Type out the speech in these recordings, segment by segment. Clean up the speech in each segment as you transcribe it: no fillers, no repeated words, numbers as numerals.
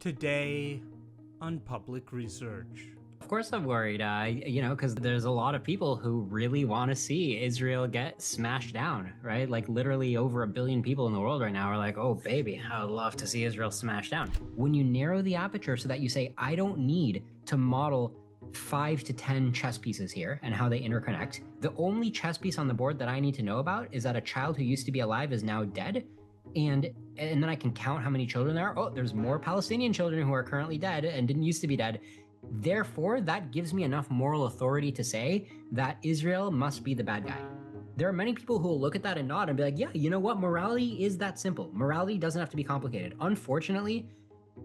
Today on Public Research. Of course I'm worried, because there's a lot of people who really want to see Israel get smashed down, right? Like literally over 1 billion people in the world right now are like, oh, baby, I would love to see Israel smashed down. When you narrow the aperture so that you say, I don't need to model 5 to 10 chess pieces here and how they interconnect. The only chess piece on the board that I need to know about is that a child who used to be alive is now dead. And then I can count how many children there are. Oh, there's more Palestinian children who are currently dead and didn't used to be dead. Therefore, that gives me enough moral authority to say that Israel must be the bad guy. There are many people who will look at that and nod and be like, yeah, you know what? Morality is that simple. Morality doesn't have to be complicated. Unfortunately,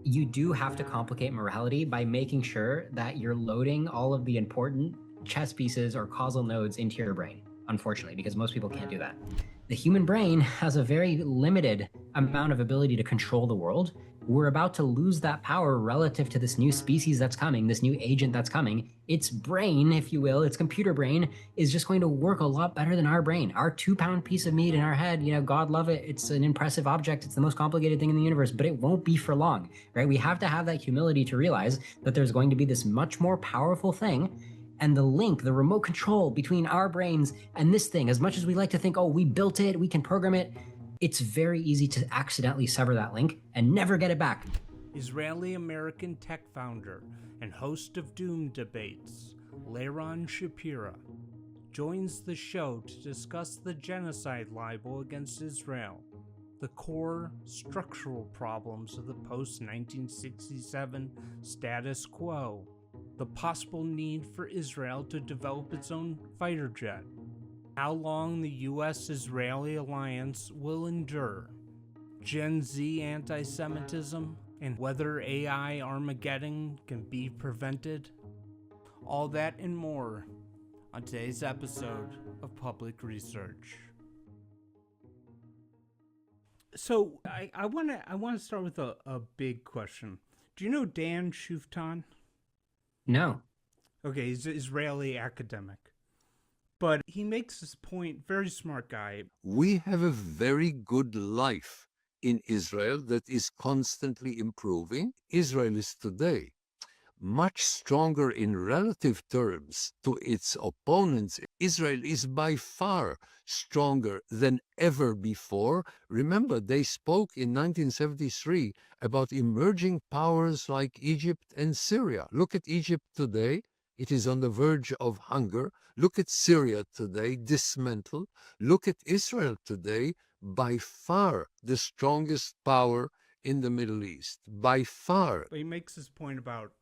you do have to complicate morality by making sure that you're loading all of the important chess pieces or causal nodes into your brain, unfortunately, because most people can't do that. The human brain has a very limited amount of ability to control the world. We're about to lose that power relative to this new species that's coming, this new agent that's coming. Its brain, if you will, its computer brain, is just going to work a lot better than our brain. Our 2-pound piece of meat in our head, God love it. It's an impressive object. It's the most complicated thing in the universe, but it won't be for long, right? We have to have that humility to realize that there's going to be this much more powerful thing. And the link, the remote control between our brains and this thing, as much as we like to think, oh, we built it, we can program it, it's very easy to accidentally sever that link and never get it back. Israeli-American tech founder and host of Doom Debates, Liron Shapira, joins the show to discuss the genocide libel against Israel, the core structural problems of the post-1967 status quo, the possible need for Israel to develop its own fighter jet, how long the U.S.-Israeli alliance will endure, Gen Z anti-Semitism, and whether AI Armageddon can be prevented. All that and more on today's episode of Public Research. So I want to start with a big question. Do you know Dan Shuftan? No. Okay, he's an Israeli academic. But he makes this point, very smart guy. We have a very good life in Israel that is constantly improving. Israel is today much stronger in relative terms to its opponents. Israel is by far stronger than ever before. Remember, they spoke in 1973 about emerging powers like Egypt and Syria. Look at Egypt today. It is on the verge of hunger. Look at Syria today, dismantled. Look at Israel today, by far the strongest power in the Middle East. By far. He makes this point about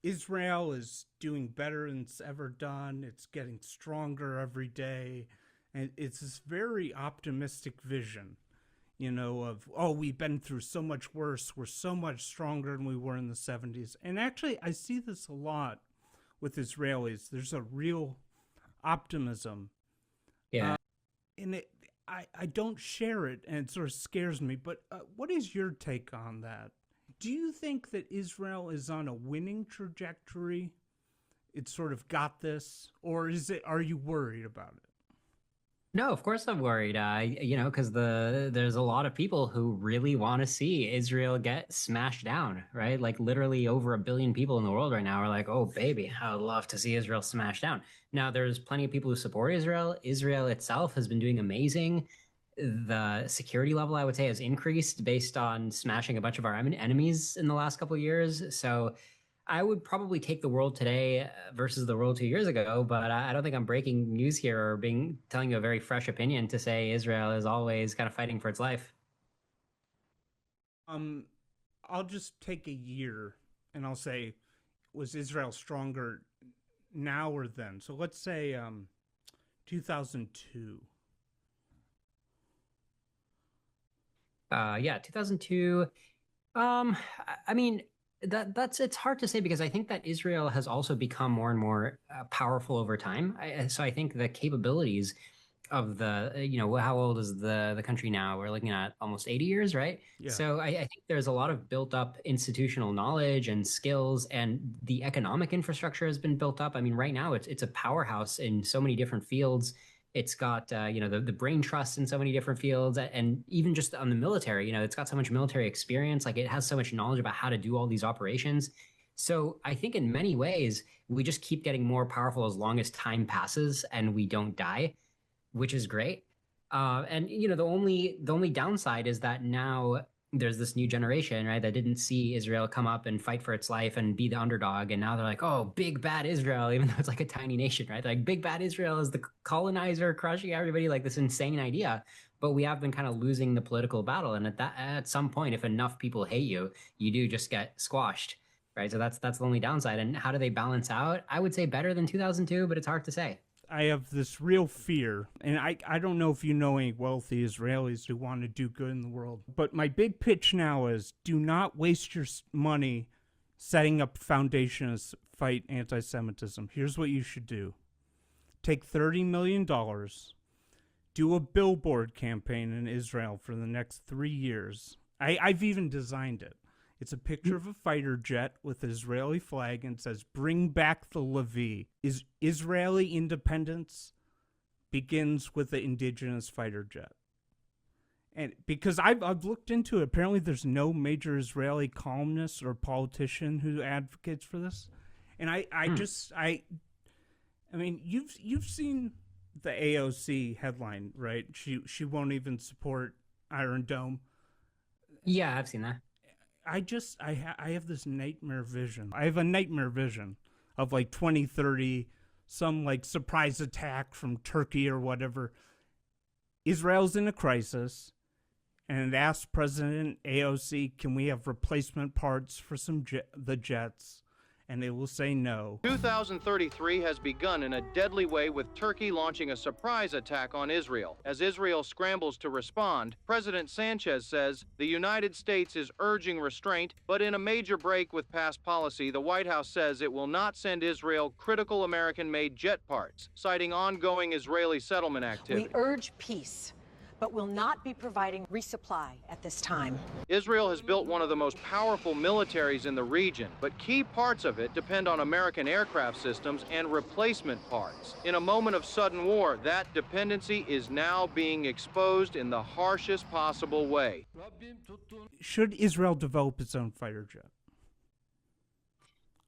Israel is doing better than it's ever done. It's getting stronger every day. And it's this very optimistic vision, of, oh, we've been through so much worse. We're so much stronger than we were in the 70s. And actually, I see this a lot with Israelis. There's a real optimism. Yeah. I don't share it, and it sort of scares me. But what is your take on that? Do you think that Israel is on a winning trajectory? It sort of got this, or are you worried about it? No, of course I'm worried. Because there's a lot of people who really want to see Israel get smashed down, right? Like literally over 1 billion people in the world right now are like, oh, baby, I would love to see Israel smashed down. Now, there's plenty of people who support Israel. Israel itself has been doing amazing. The security level, I would say, has increased based on smashing a bunch of our enemies in the last couple of years. So I would probably take the world today versus the world 2 years ago, but I don't think I'm breaking news here or telling you a very fresh opinion to say Israel is always kind of fighting for its life. I'll just take a year and I'll say, was Israel stronger now or then? So let's say 2002. 2002. I mean, it's hard to say because I think that Israel has also become more and more powerful over time. So I think the capabilities of how old is the country now? We're looking at almost 80 years, right? Yeah. So I think there's a lot of built up institutional knowledge and skills, and the economic infrastructure has been built up. I mean, right now it's a powerhouse in so many different fields. It's got, the brain trust in so many different fields. And even just on the military, it's got so much military experience. Like it has so much knowledge about how to do all these operations. So I think in many ways, we just keep getting more powerful as long as time passes and we don't die, which is great. And the only downside is that now there's this new generation, right, that didn't see Israel come up and fight for its life and be the underdog, and now they're like, oh, big bad Israel, even though it's like a tiny nation, right? Like big bad Israel is the colonizer crushing everybody, like this insane idea. But we have been kind of losing the political battle, and at some point, if enough people hate you, you do just get squashed, right? So that's the only downside. And how do they balance out? I would say better than 2002, but it's hard to say. I have this real fear, and I don't know if you know any wealthy Israelis who want to do good in the world, but my big pitch now is do not waste your money setting up foundations to fight anti-Semitism. Here's what you should do. Take $30 million, do a billboard campaign in Israel for the next 3 years. I've even designed it. It's a picture of a fighter jet with an Israeli flag and says, "Bring back the Levi." Israeli independence begins with the indigenous fighter jet. And because I've looked into it, apparently there's no major Israeli columnist or politician who advocates for this. And I mean, you've seen the AOC headline, right? She won't even support Iron Dome. Yeah, I've seen that. I have this nightmare vision. I have a nightmare vision of like 2030, some like surprise attack from Turkey or whatever. Israel's in a crisis, and it asked President AOC, can we have replacement parts for the jets? And they will say no. 2033 has begun in a deadly way with Turkey launching a surprise attack on Israel. As Israel scrambles to respond, President Sanchez says the United States is urging restraint, but in a major break with past policy, the White House says it will not send Israel critical American-made jet parts, citing ongoing Israeli settlement activity. We urge peace, but will not be providing resupply at this time. Israel has built one of the most powerful militaries in the region, but key parts of it depend on American aircraft systems and replacement parts. In a moment of sudden war, that dependency is now being exposed in the harshest possible way. Should Israel develop its own fighter jet?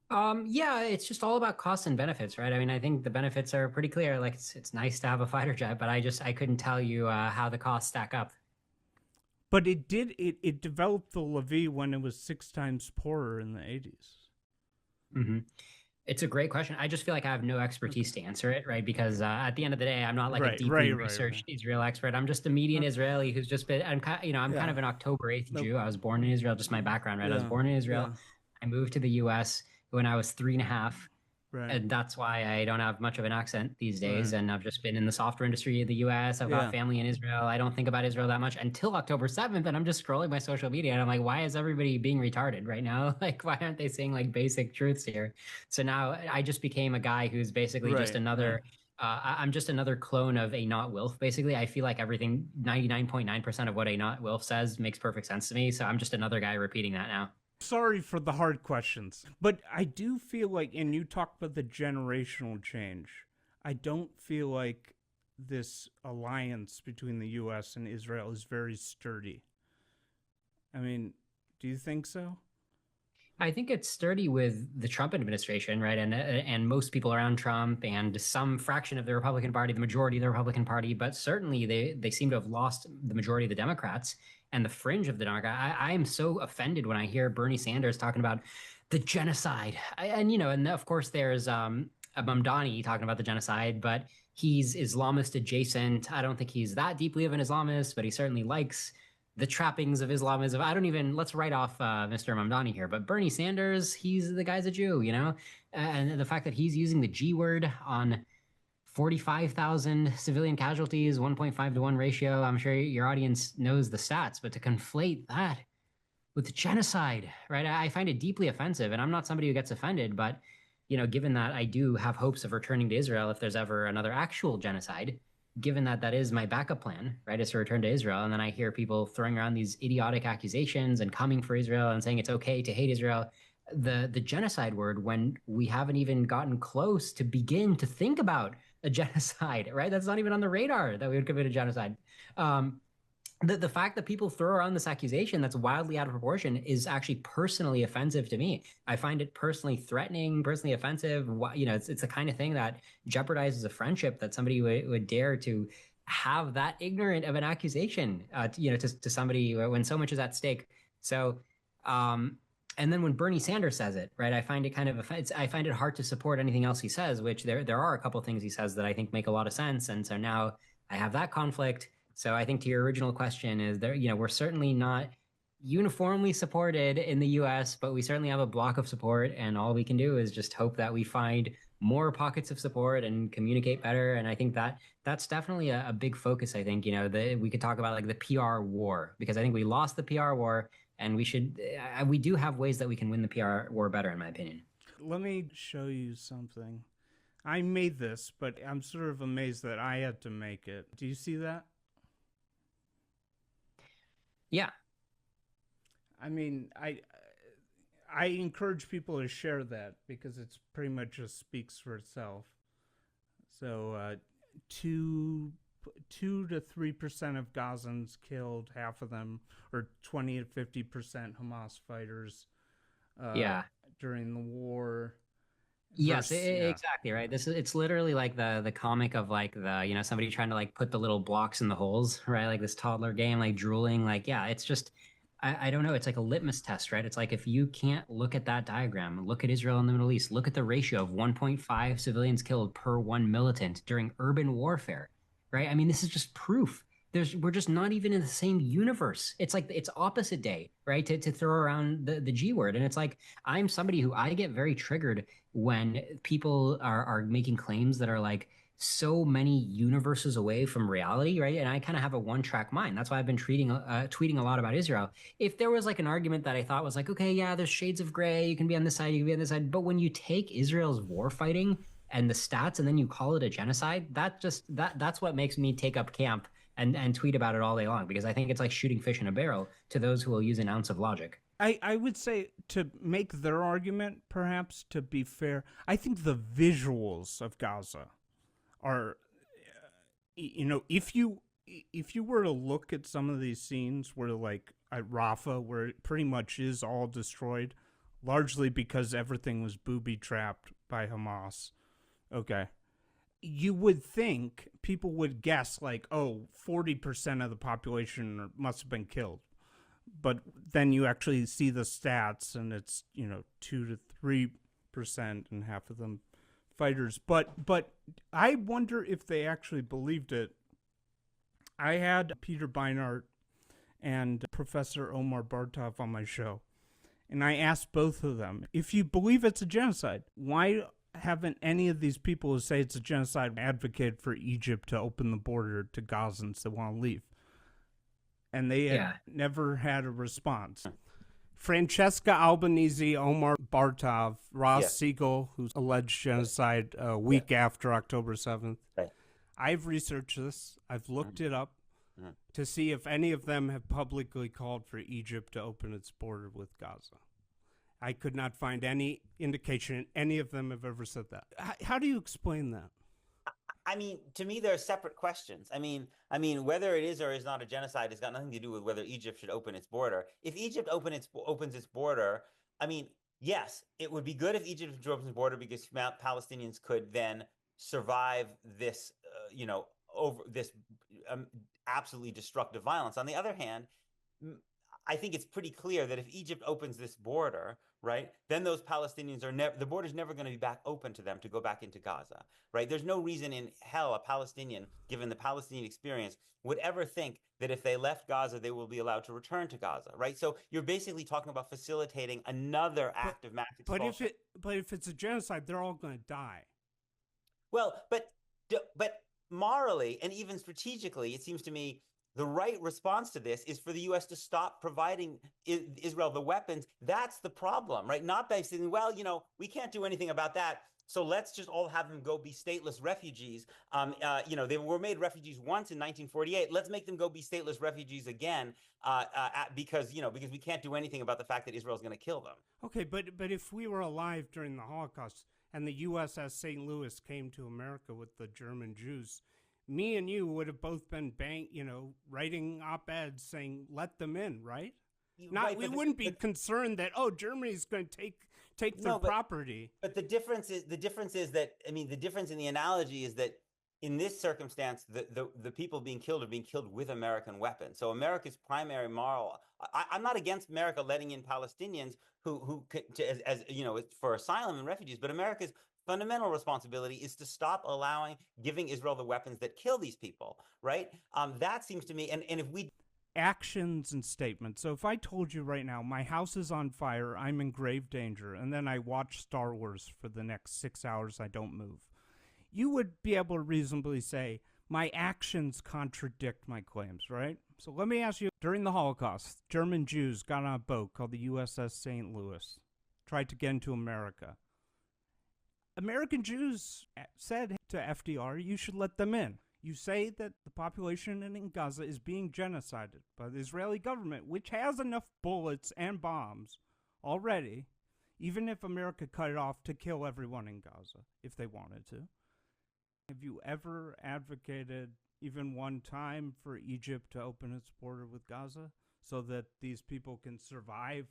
Yeah, it's just all about costs and benefits, right? I mean, I think the benefits are pretty clear. Like it's nice to have a fighter jet, but I couldn't tell you how the costs stack up. But it developed the Levi when it was 6 times poorer in the 80s. Mm-hmm. It's a great question. I just feel like I have no expertise to answer it, right? Because at the end of the day, I'm not like a deeply researched Israel expert. I'm just a median Israeli who's just been, I'm kind of an October 8th Jew. I was born in Israel, just my background, right? I was born in Israel. I moved to the U.S. when I was 3.5. Right. And that's why I don't have much of an accent these days. Right. And I've just been in the software industry of the US. I've got family in Israel. I don't think about Israel that much until October 7th. And I'm just scrolling my social media and I'm like, why is everybody being retarded right now? Like, why aren't they saying like basic truths here? So now I just became a guy who's basically just another, I'm just another clone of Einat Wilf. Basically, I feel like everything, 99.9% of what Einat Wilf says makes perfect sense to me. So I'm just another guy repeating that now. Sorry for the hard questions, but I do feel like, and you talked about the generational change, I don't feel like this alliance between the U.S. and Israel is very sturdy. I mean, do you think so? I think it's sturdy with the Trump administration, right? And most people around Trump and some fraction of the Republican Party, the majority of the Republican Party, but certainly they seem to have lost the majority of the Democrats and the fringe of the Democrats. I am so offended when I hear Bernie Sanders talking about the genocide. And of course there's Mamdani talking about the genocide, but he's Islamist adjacent. I don't think he's that deeply of an Islamist, but he certainly likes the trappings of Islamism. Let's write off Mr. Mamdani here, but Bernie Sanders, the guy's a Jew, and the fact that he's using the G word on 45,000 civilian casualties, 1.5 to 1 ratio. I'm sure your audience knows the stats, but to conflate that with genocide, right? I find it deeply offensive, and I'm not somebody who gets offended, but given that I do have hopes of returning to Israel if there's ever another actual genocide, given that is my backup plan, right, is to return to Israel. And then I hear people throwing around these idiotic accusations and coming for Israel and saying it's okay to hate Israel. The genocide word, when we haven't even gotten close to begin to think about a genocide, right? That's not even on the radar that we would commit a genocide. The fact that people throw around this accusation that's wildly out of proportion is actually personally offensive to me. I find it personally threatening, personally offensive. It's the kind of thing that jeopardizes a friendship, that somebody would dare to have that ignorant of an accusation, to somebody when so much is at stake. So, and then when Bernie Sanders says it, right, I find it I find it hard to support anything else he says, which there are a couple of things he says that I think make a lot of sense. And so now I have that conflict. So I think to your original question is we're certainly not uniformly supported in the US, but we certainly have a block of support. And all we can do is just hope that we find more pockets of support and communicate better. And I think that's definitely a big focus. I think, we could talk about like the PR war, because I think we lost the PR war, and we do have ways that we can win the PR war better, in my opinion. Let me show you something. I made this, but I'm sort of amazed that I had to make it. Do you see that? Yeah. I mean, I encourage people to share that, because it's pretty much just speaks for itself. So 2 to 3% of Gazans killed, half of them, or 20 to 50% Hamas fighters during the war. Yes, exactly right. It's literally like the comic of like somebody trying to like put the little blocks in the holes, right? Like this toddler game, like drooling, like, yeah, it's just, I don't know. It's like a litmus test, right? It's like, if you can't look at that diagram, look at Israel and the Middle East, look at the ratio of 1.5 civilians killed per 1 militant during urban warfare, right? I mean, this is just proof. We're just not even in the same universe. It's like it's opposite day, right? To throw around the G word. And it's like, I'm somebody who I get very triggered when people are making claims that are like so many universes away from reality, right? And I kind of have a one-track mind. That's why I've been tweeting a lot about Israel. If there was like an argument that I thought was like, okay, yeah, there's shades of gray, you can be on this side, you can be on this side, but when you take Israel's war fighting and the stats and then you call it a genocide, that's what makes me take up camp and tweet about it all day long, because I think it's like shooting fish in a barrel to those who will use an ounce of logic. I would say, to make their argument, perhaps, to be fair, I think the visuals of Gaza are, if you were to look at some of these scenes where, like at Rafah, where it pretty much is all destroyed, largely because everything was booby-trapped by Hamas, okay, you would think people would guess like, 40% of the population must have been killed. But then you actually see the stats, and it's 2 to 3%, and half of them fighters. But I wonder if they actually believed it. I had Peter Beinart and Professor Omar Bartov on my show, and I asked both of them, if you believe it's a genocide, why haven't any of these people who say it's a genocide advocated for Egypt to open the border to Gazans that want to leave? And they never had a response. Francesca Albanese, Omar Bartov, Ross Siegel, who's alleged genocide a week after October 7th. Right. I've researched this. I've looked it up to see if any of them have publicly called for Egypt to open its border with Gaza. I could not find any indication any of them have ever said that. How do you explain that? I mean, to me, there are separate questions. I mean, whether it is or is not a genocide has got nothing to do with whether Egypt should open its border. If Egypt opens its border, I mean, yes, it would be good if Egypt opens its border, because Palestinians could then survive this, over this absolutely destructive violence. On the other hand, I think it's pretty clear that if Egypt opens this border, right, then those Palestinians the border's never going to be back open to them to go back into Gaza, right? There's no reason in hell a Palestinian, given the Palestinian experience, would ever think that if they left Gaza, they will be allowed to return to Gaza, right? So you're basically talking about facilitating another act of mass expulsion. But if it's a genocide, they're all going to die. Well, but morally and even strategically, it seems to me, the right response to this is for the U.S. to stop providing Israel the weapons. That's the problem, right? Not by saying, well, we can't do anything about that, so let's just all have them go be stateless refugees. They were made refugees once in 1948. Let's make them go be stateless refugees again, because we can't do anything about the fact that Israel's going to kill them. Okay, but if we were alive during the Holocaust, and the USS St. Louis came to America with the German Jews, me and you would have both been writing op-eds saying, let them in, right? We wouldn't be concerned that, Germany's going to take their property. But the difference is that, the difference in the analogy is that in this circumstance, the people being killed are being killed with American weapons. So America's primary moral, I'm not against America letting in Palestinians as for asylum and refugees, but America's fundamental responsibility is to stop giving Israel the weapons that kill these people, right? That seems to me, and if we... Actions and statements. So if I told you right now, my house is on fire, I'm in grave danger, and then I watch Star Wars for the next 6 hours, I don't move, you would be able to reasonably say, my actions contradict my claims, right? So let me ask you, during the Holocaust, German Jews got on a boat called the USS St. Louis, tried to get into America. American Jews said to FDR, you should let them in. You say that the population in Gaza is being genocided by the Israeli government, which has enough bullets and bombs already, even if America cut it off, to kill everyone in Gaza, if they wanted to. Have you ever advocated, even one time, for Egypt to open its border with Gaza so that these people can survive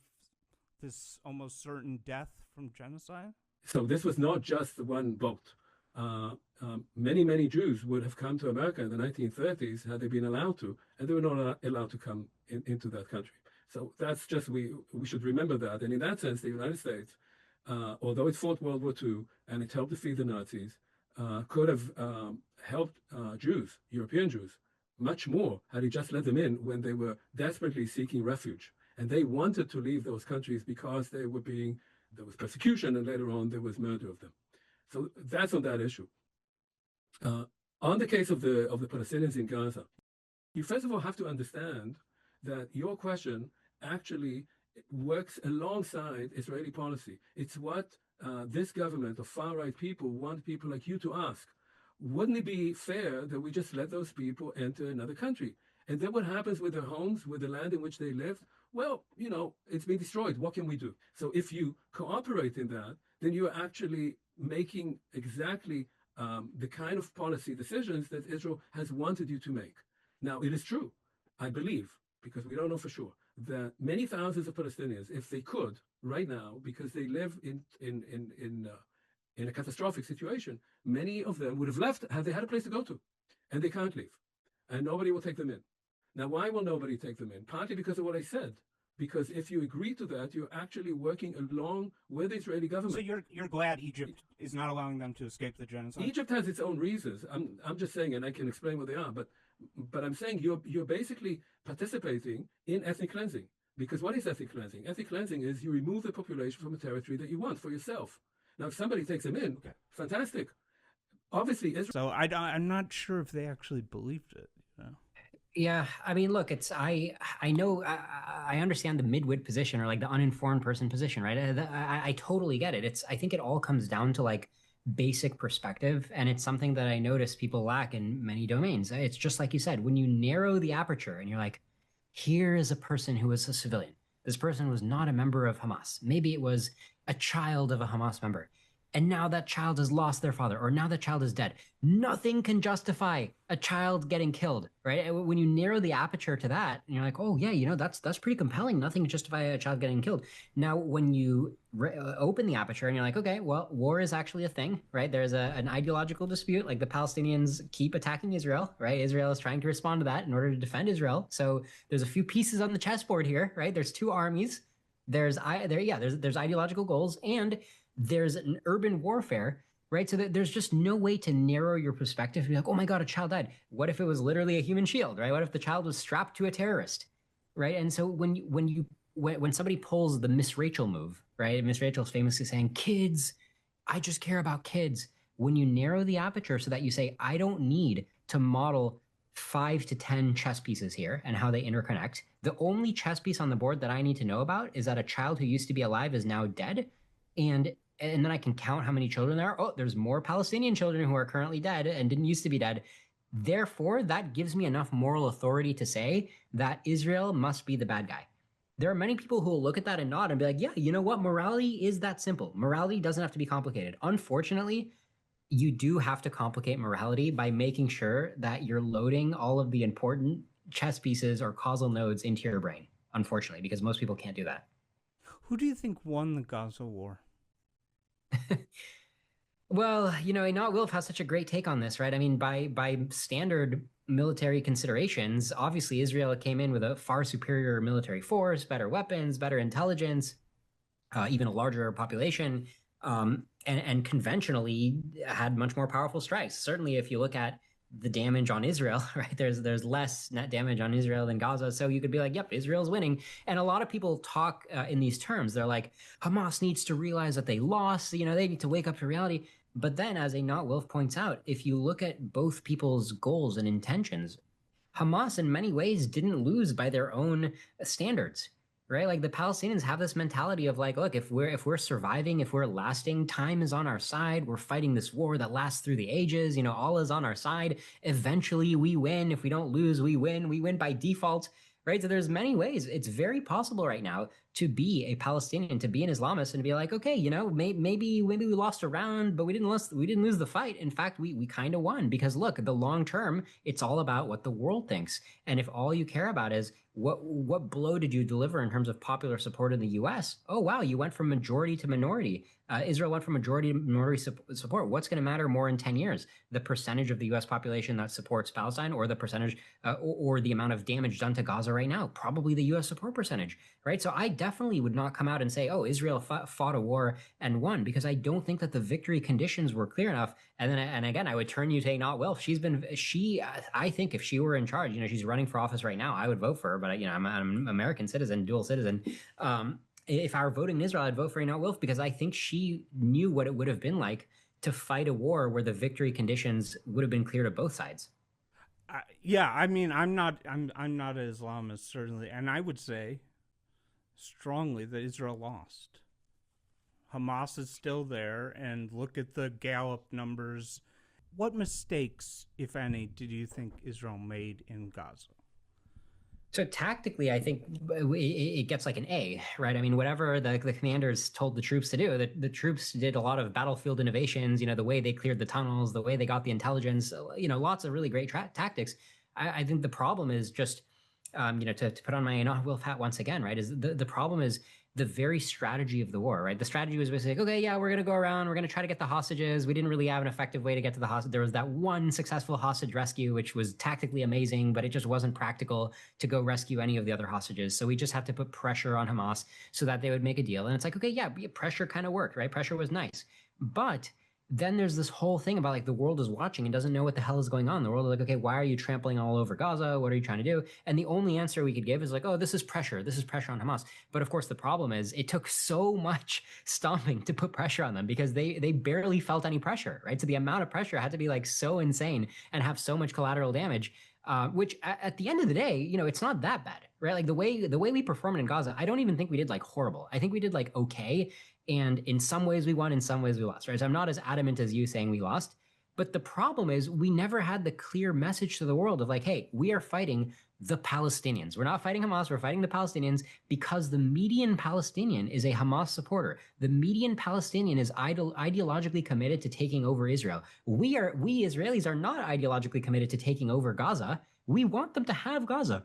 this almost certain death from genocide? So this was not just the one boat. Many Jews would have come to America in the 1930s had they been allowed to, and they were not allowed to come into that country. So that's just, we should remember that. And in that sense, the United States, although it fought World War II and it helped defeat the Nazis, could have helped Jews, European Jews, much more had he just let them in when they were desperately seeking refuge. And they wanted to leave those countries because there was persecution, and later on there was murder of them. So that's on that issue. On the case of the Palestinians in Gaza, you first of all have to understand that your question actually works alongside Israeli policy. It's what this government of far-right people want people like you to ask. Wouldn't it be fair that we just let those people enter another country? And then what happens with their homes, with the land in which they lived? Well, it's been destroyed. What can we do? So if you cooperate in that, then you're actually making exactly the kind of policy decisions that Israel has wanted you to make. Now, it is true, I believe, because we don't know for sure, that many thousands of Palestinians, if they could, right now, because they live in a catastrophic situation, many of them would have left had they had a place to go to, and they can't leave, and nobody will take them in. Now, why will nobody take them in? Partly because of what I said. Because if you agree to that, you're actually working along with the Israeli government. So you're glad Egypt is not allowing them to escape the genocide? Egypt has its own reasons. I'm just saying, and I can explain what they are. But I'm saying you're basically participating in ethnic cleansing. Because what is ethnic cleansing? Ethnic cleansing is you remove the population from a territory that you want for yourself. Now, if somebody takes them in, okay, fantastic. Obviously, Israel. So I'm not sure if they actually believed it. Yeah, I mean, look, I know I understand the midwit position, or like the uninformed person position, right? I totally get it. I think it all comes down to like basic perspective, and it's something that I notice people lack in many domains. It's just like you said, when you narrow the aperture and you're like, here is a person who was a civilian. This person was not a member of Hamas. Maybe it was a child of a Hamas member. And now that child has lost their father, or now that child is dead. Nothing can justify a child getting killed, right? When you narrow the aperture to that, and you're like, oh yeah, that's pretty compelling. Nothing can justify a child getting killed. Now, when you open the aperture and you're like, okay, well, war is actually a thing, right? There's an ideological dispute. Like the Palestinians keep attacking Israel, right? Israel is trying to respond to that in order to defend Israel. So there's a few pieces on the chessboard here, right? There's two armies. There's ideological goals, and there's an urban warfare, right? So that there's just no way to narrow your perspective and be like, oh my God, a child died. What if it was literally a human shield, right? What if the child was strapped to a terrorist, right? And so when somebody pulls the Miss Rachel move, right? Miss Rachel's famously saying, kids, I just care about kids. When you narrow the aperture so that you say, I don't need to model 5 to 10 chess pieces here and how they interconnect. The only chess piece on the board that I need to know about is that a child who used to be alive is now dead. And then I can count how many children there are. Oh, there's more Palestinian children who are currently dead and didn't used to be dead. Therefore, that gives me enough moral authority to say that Israel must be the bad guy. there are many people who will look at that and nod and be like, yeah, you know what? Morality is that simple. Morality doesn't have to be complicated. Unfortunately, you do have to complicate morality by making sure that you're loading all of the important chess pieces or causal nodes into your brain, unfortunately, because most people can't do that. Who do you think won the Gaza war? Well, Einat Wilf has such a great take on this, right? I mean, by standard military considerations, obviously Israel came in with a far superior military force, better weapons, better intelligence, even a larger population, and conventionally had much more powerful strikes. Certainly, if you look at the damage on Israel, right? There's less net damage on Israel than Gaza, so you could be like, yep, Israel's winning. And a lot of people talk in these terms. They're like, Hamas needs to realize that they lost. They need to wake up to reality. But then, as Einat Wilf points out, if you look at both people's goals and intentions, Hamas in many ways didn't lose by their own standards, right? Like the Palestinians have this mentality of like, look, if we're surviving, if we're lasting, time is on our side. We're fighting this war that lasts through the ages. Allah is on our side. Eventually we win. If we don't lose, we win. We win by default, right? So there's many ways. It's very possible right now to be a Palestinian, to be an Islamist, and be like, okay, maybe we lost a round, but we didn't lose the fight. In fact, we kind of won, because look, the long term, it's all about what the world thinks. And if all you care about is what blow did you deliver in terms of popular support in the U.S.? Oh wow, you went from majority to minority. Israel went from majority to minority support. What's going to matter more in 10 years? The percentage of the U.S. population that supports Palestine, or the percentage, or the amount of damage done to Gaza right now? Probably the U.S. support percentage, right? So I definitely would not come out and say, oh, Israel fought a war and won, because I don't think that the victory conditions were clear enough. And again, I would turn you to Einat Wilf. I think if she were in charge, she's running for office right now, I would vote for her. But I'm an American citizen, dual citizen. If I were voting in Israel, I'd vote for Einat Wilf, because I think she knew what it would have been like to fight a war where the victory conditions would have been clear to both sides. Yeah, I mean, I'm not an Islamist, certainly, and I would say strongly that Israel lost. Hamas is still there, and look at the Gallup numbers. What mistakes, if any, did you think Israel made in Gaza? So tactically, I think it gets like an A, right? I mean, whatever the commanders told the troops to do, the troops did a lot of battlefield innovations, the way they cleared the tunnels, the way they got the intelligence, lots of really great tactics. I think the problem is just, to put on my Einat Wilf hat once again, right, is the problem is the very strategy of the war, right? The strategy was basically like, okay, yeah, we're going to go around, we're going to try to get the hostages. We didn't really have an effective way to get to the hostage. There was that one successful hostage rescue, which was tactically amazing, but it just wasn't practical to go rescue any of the other hostages. So we just had to put pressure on Hamas so that they would make a deal. And it's like, okay, yeah, pressure kind of worked, right? Pressure was nice. But then there's this whole thing about like the world is watching and doesn't know what the hell is going on. The world is like, okay, why are you trampling all over Gaza? What are you trying to do? And the only answer we could give is like, oh, this is pressure. This is pressure on Hamas. But of course, the problem is it took so much stomping to put pressure on them, because they barely felt any pressure, right? So the amount of pressure had to be like so insane and have so much collateral damage, which at the end of the day, it's not that bad, right? Like the way we performed in Gaza, I don't even think we did like horrible. I think we did like okay. And in some ways we won, in some ways we lost, right? So I'm not as adamant as you saying we lost. But the problem is we never had the clear message to the world of like, hey, we are fighting the Palestinians. We're not fighting Hamas. We're fighting the Palestinians, because the median Palestinian is a Hamas supporter. The median Palestinian is ideologically committed to taking over Israel. We Israelis are not ideologically committed to taking over Gaza. We want them to have Gaza.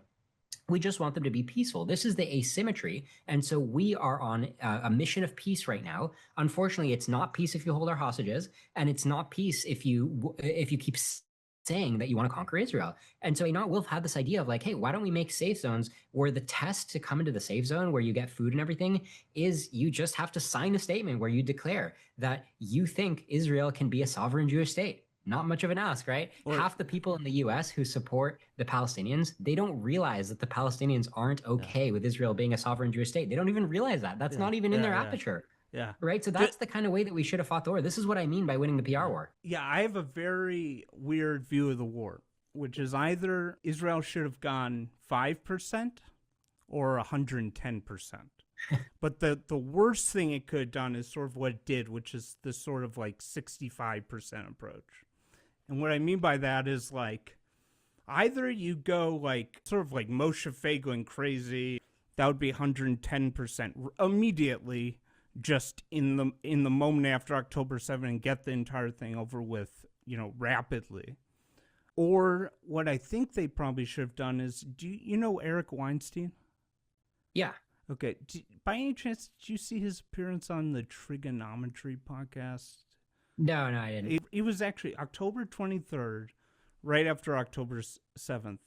We just want them to be peaceful. This is the asymmetry. And so we are on a mission of peace right now. Unfortunately, it's not peace if you hold our hostages, and it's not peace if you keep saying that you want to conquer Israel. And so Einat Wilf had this idea of like, hey, why don't we make safe zones where the test to come into the safe zone where you get food and everything is you just have to sign a statement where you declare that you think Israel can be a sovereign Jewish state. Not much of an ask, right? Half the people in the U.S. who support the Palestinians, they don't realize that the Palestinians aren't okay with Israel being a sovereign Jewish state. They don't even realize that. That's not even in their aperture. Yeah. Right? So that's the kind of way that we should have fought the war. This is what I mean by winning the PR war. Yeah, I have a very weird view of the war, which is either Israel should have gone 5% or 110%. But the worst thing it could have done is sort of what it did, which is this sort of like 65% approach. And what I mean by that is like either you go like sort of like Moshe Feiglin crazy, that would be 110% immediately, just in the moment after October 7th, and get the entire thing over with, rapidly. Or what I think they probably should have done is, do you know Eric Weinstein? Yeah. Okay. By any chance, did you see his appearance on the Trigonometry podcast? No, I didn't. It was actually October 23rd, right after October 7th.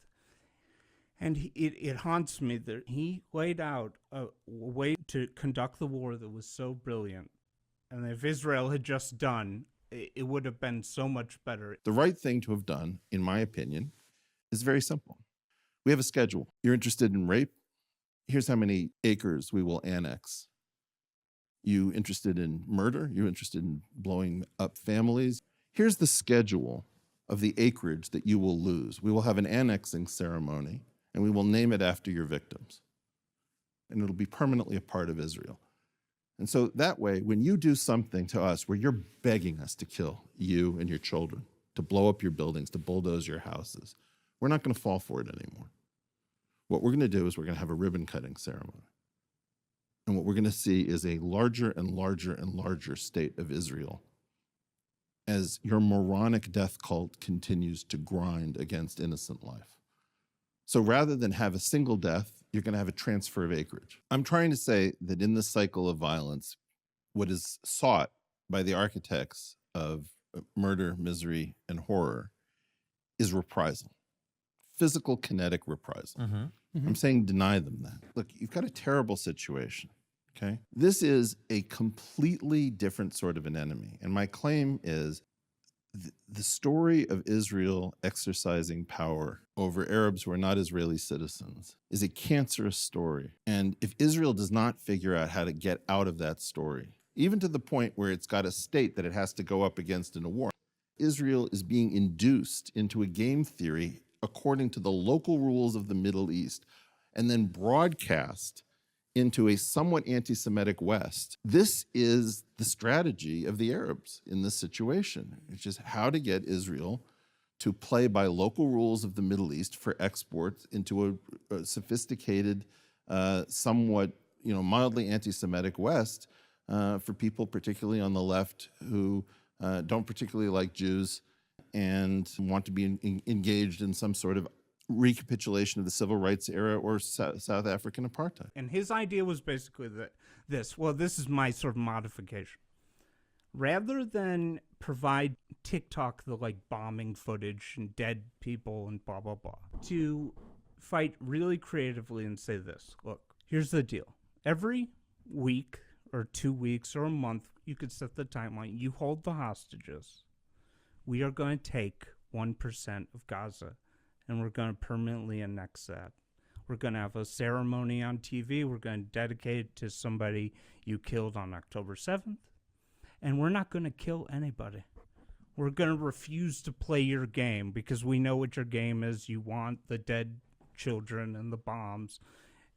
And it haunts me that he laid out a way to conduct the war that was so brilliant. And if Israel had just done, it would have been so much better. The right thing to have done, in my opinion, is very simple. We have a schedule. You're interested in rape? Here's how many acres we will annex. You interested in murder? You interested in blowing up families? Here's the schedule of the acreage that you will lose. We will have an annexing ceremony, and we will name it after your victims. And it'll be permanently a part of Israel. And so that way, when you do something to us where you're begging us to kill you and your children, to blow up your buildings, to bulldoze your houses, we're not going to fall for it anymore. What we're going to do is we're going to have a ribbon cutting ceremony. And what we're going to see is a larger and larger and larger state of Israel as your moronic death cult continues to grind against innocent life. So rather than have a single death, you're going to have a transfer of acreage. I'm trying to say that in this cycle of violence, what is sought by the architects of murder, misery, and horror is reprisal. Physical, kinetic reprisal. I'm saying deny them that. Look, you've got a terrible situation, okay? This is a completely different sort of an enemy. And my claim is the story of Israel exercising power over Arabs who are not Israeli citizens is a cancerous story. And if Israel does not figure out how to get out of that story, even to the point where it's got a state that it has to go up against in a war, Israel is being induced into a game theory according to the local rules of the Middle East, and then broadcast into a somewhat anti-Semitic West. This is the strategy of the Arabs in this situation. It's just how to get Israel to play by local rules of the Middle East for exports into a sophisticated, somewhat, mildly anti-Semitic West for people, particularly on the left, who don't particularly like Jews and want to be engaged in some sort of recapitulation of the civil rights era or South African apartheid. And his idea was basically this is my sort of modification. Rather than provide TikTok the bombing footage and dead people and blah, blah, blah, to fight really creatively and say this, look, here's the deal. Every week or 2 weeks or a month, you could set the timeline. You hold the hostages. We are going to take 1% of Gaza, and we're going to permanently annex that. We're going to have a ceremony on TV. We're going to dedicate it to somebody you killed on October 7th. And we're not going to kill anybody. We're going to refuse to play your game because we know what your game is. You want the dead children and the bombs,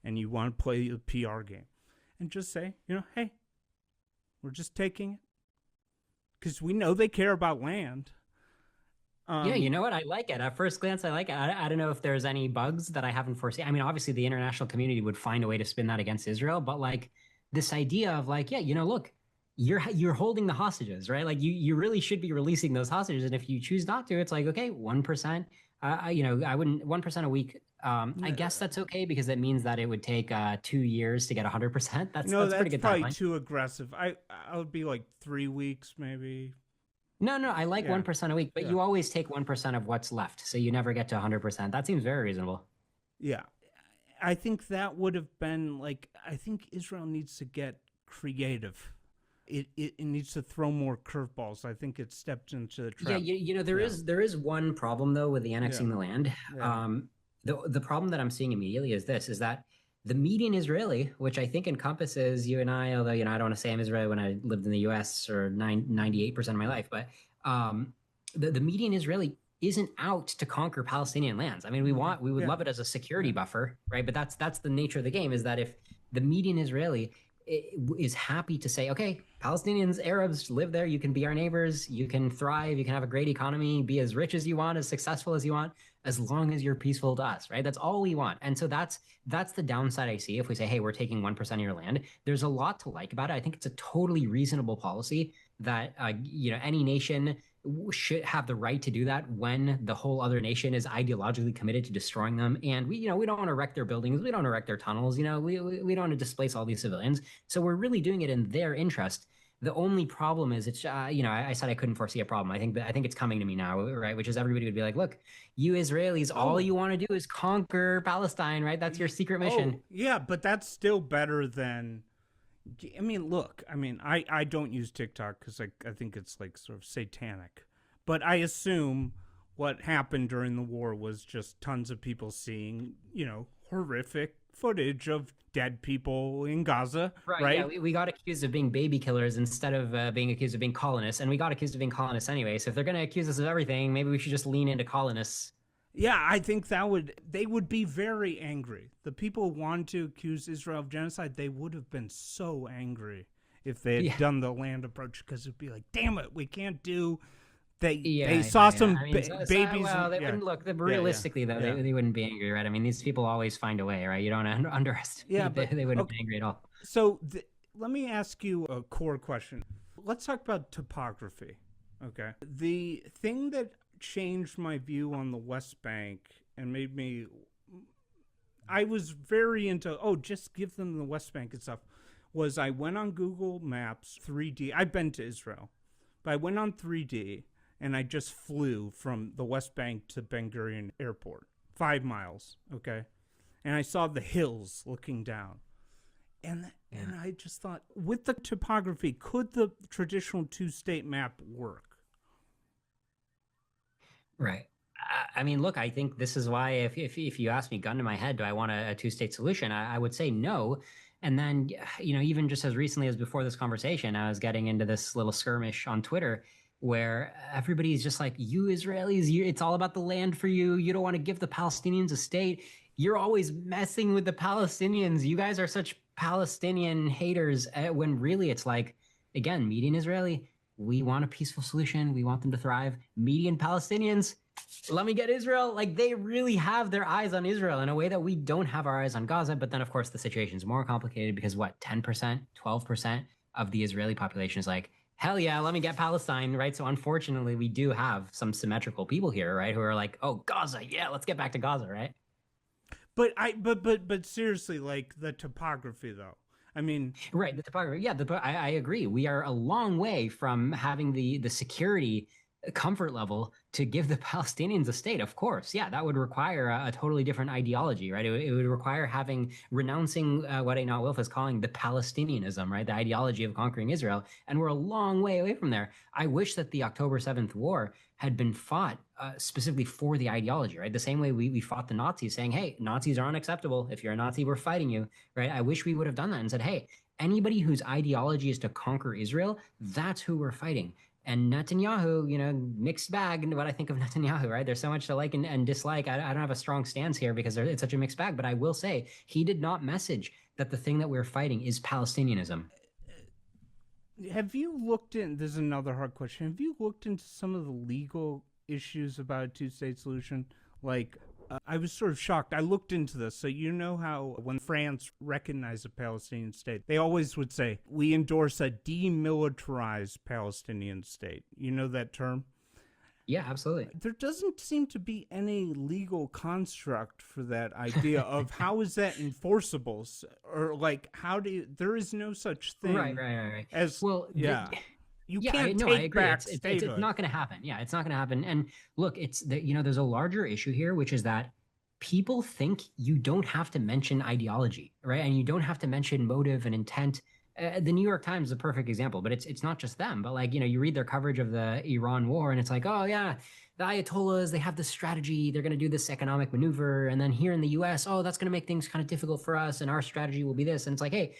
and you want to play the PR game. And just say, hey, we're just taking it. Because we know they care about land. Yeah, you know what? I like it. At first glance, I like it. I don't know if there's any bugs that I haven't foreseen. I mean, obviously, the international community would find a way to spin that against Israel. But this idea of look, you're holding the hostages, right? You really should be releasing those hostages. And if you choose not to, it's okay, 1%. I wouldn't 1% a week. I guess that's okay because that means that it would take 2 years to get 100%. That's pretty good. Probably too aggressive. I would be 3 weeks maybe. No, I like 1% a week, but you always take 1% of what's left, so you never get to 100%. That seems very reasonable. Yeah, I think that would have been I think Israel needs to get creative. It needs to throw more curveballs. I think it stepped into the trap. Yeah, there is one problem though with the annexing the land. Yeah. The problem that I'm seeing immediately is that the median Israeli, which I think encompasses you and I, although I don't want to say I'm Israeli when I lived in the U.S. or 98% of my life, but the median Israeli isn't out to conquer Palestinian lands. I mean, we would love it as a security buffer, right? But that's the nature of the game, is that if the median Israeli is happy to say, okay, Palestinians, Arabs, live there. You can be our neighbors. You can thrive. You can have a great economy, be as rich as you want, as successful as you want, as long as you're peaceful to us, right? That's all we want. And so that's the downside I see if we say, hey, we're taking 1% of your land. There's a lot to like about it. I think it's a totally reasonable policy that any nation should have the right to do that when the whole other nation is ideologically committed to destroying them. And we don't want to wreck their buildings. We don't want to wreck their tunnels. We don't want to displace all these civilians. So we're really doing it in their interest. The only problem is it's, I said I couldn't foresee a problem. I think it's coming to me now, right? Which is everybody would be like, look, you Israelis, all you want to do is conquer Palestine, right? That's your secret mission. Yeah, but that's still better than, I mean, look, I don't use TikTok because I think it's like sort of satanic. But I assume what happened during the war was just tons of people seeing, horrific footage of dead people in Gaza, right? Yeah, we got accused of being baby killers instead of being accused of being colonists, and we got accused of being colonists anyway. So if they're going to accuse us of everything, maybe we should just lean into colonists. Yeah, I think they would be very angry. The people who want to accuse Israel of genocide, they would have been so angry if they had done the land approach, because it'd be like, damn it, we can't do. They saw some babies. Well, they wouldn't look. Realistically, though, they wouldn't be angry, right? I mean, these people always find a way, right? You don't underestimate. Yeah, but they wouldn't be angry at all. So let me ask you a core question. Let's talk about topography. Okay, the thing that changed my view on the West Bank and made me, I was very into just give them the West Bank and stuff. Was I went on Google Maps 3D. I've been to Israel, but I went on 3D. And I just flew from the West Bank to Ben Gurion Airport, 5 miles, okay? And I saw the hills looking down. And I just thought, with the topography, could the traditional two-state map work? Right. I mean, look, I think this is why if you ask me, gun to my head, do I want a two-state solution? I would say no. And then, even just as recently as before this conversation, I was getting into this little skirmish on Twitter where everybody's just like, you Israelis, it's all about the land for you. You don't want to give the Palestinians a state. You're always messing with the Palestinians. You guys are such Palestinian haters, when really it's like, again, median Israeli, we want a peaceful solution. We want them to thrive. Median Palestinians, let me get Israel. Like, they really have their eyes on Israel in a way that we don't have our eyes on Gaza. But then, of course, the situation is more complicated because 10%, 12% of the Israeli population is like, hell yeah, let me get Palestine, right? So unfortunately, we do have some symmetrical people here, right, who are like, oh, Gaza, yeah, let's get back to Gaza, right? But seriously, like the topography, though. I mean, right, the topography. Yeah, I agree. We are a long way from having the security comfort level to give the Palestinians a state. Of course, yeah, that would require a totally different ideology, right? It would require renouncing what Einat Wilf is calling the Palestinianism, right? The ideology of conquering Israel. And we're a long way away from there. I wish that the October 7th war had been fought specifically for the ideology, right? The same way we fought the Nazis, saying, hey, Nazis are unacceptable. If you're a Nazi, we're fighting you, right? I wish we would have done that and said, hey, anybody whose ideology is to conquer Israel, that's who we're fighting. And Netanyahu, mixed bag into what I think of Netanyahu, right? There's so much to like and dislike. I don't have a strong stance here because it's such a mixed bag, but I will say he did not message that the thing that we're fighting is Palestinianism. Have you looked this is another hard question. Have you looked into some of the legal issues about a two-state solution? Like, I was sort of shocked. I looked into this. So you know how when France recognized a Palestinian state, they always would say, we endorse a demilitarized Palestinian state. You know that term? Yeah, absolutely. There doesn't seem to be any legal construct for that idea of how is that enforceable? Or like, there is no such thing. Right. As, well, yeah. You can't I take agree. back it's not going to happen. Yeah, it's not going to happen. And look, there's a larger issue here, which is that people think you don't have to mention ideology, right? And you don't have to mention motive and intent. The New York Times is a perfect example, but it's not just them. But like, you read their coverage of the Iran war and it's like, oh yeah, the Ayatollahs, they have this strategy. They're going to do this economic maneuver. And then here in the US, oh, that's going to make things kind of difficult for us. And our strategy will be this. And it's like, hey,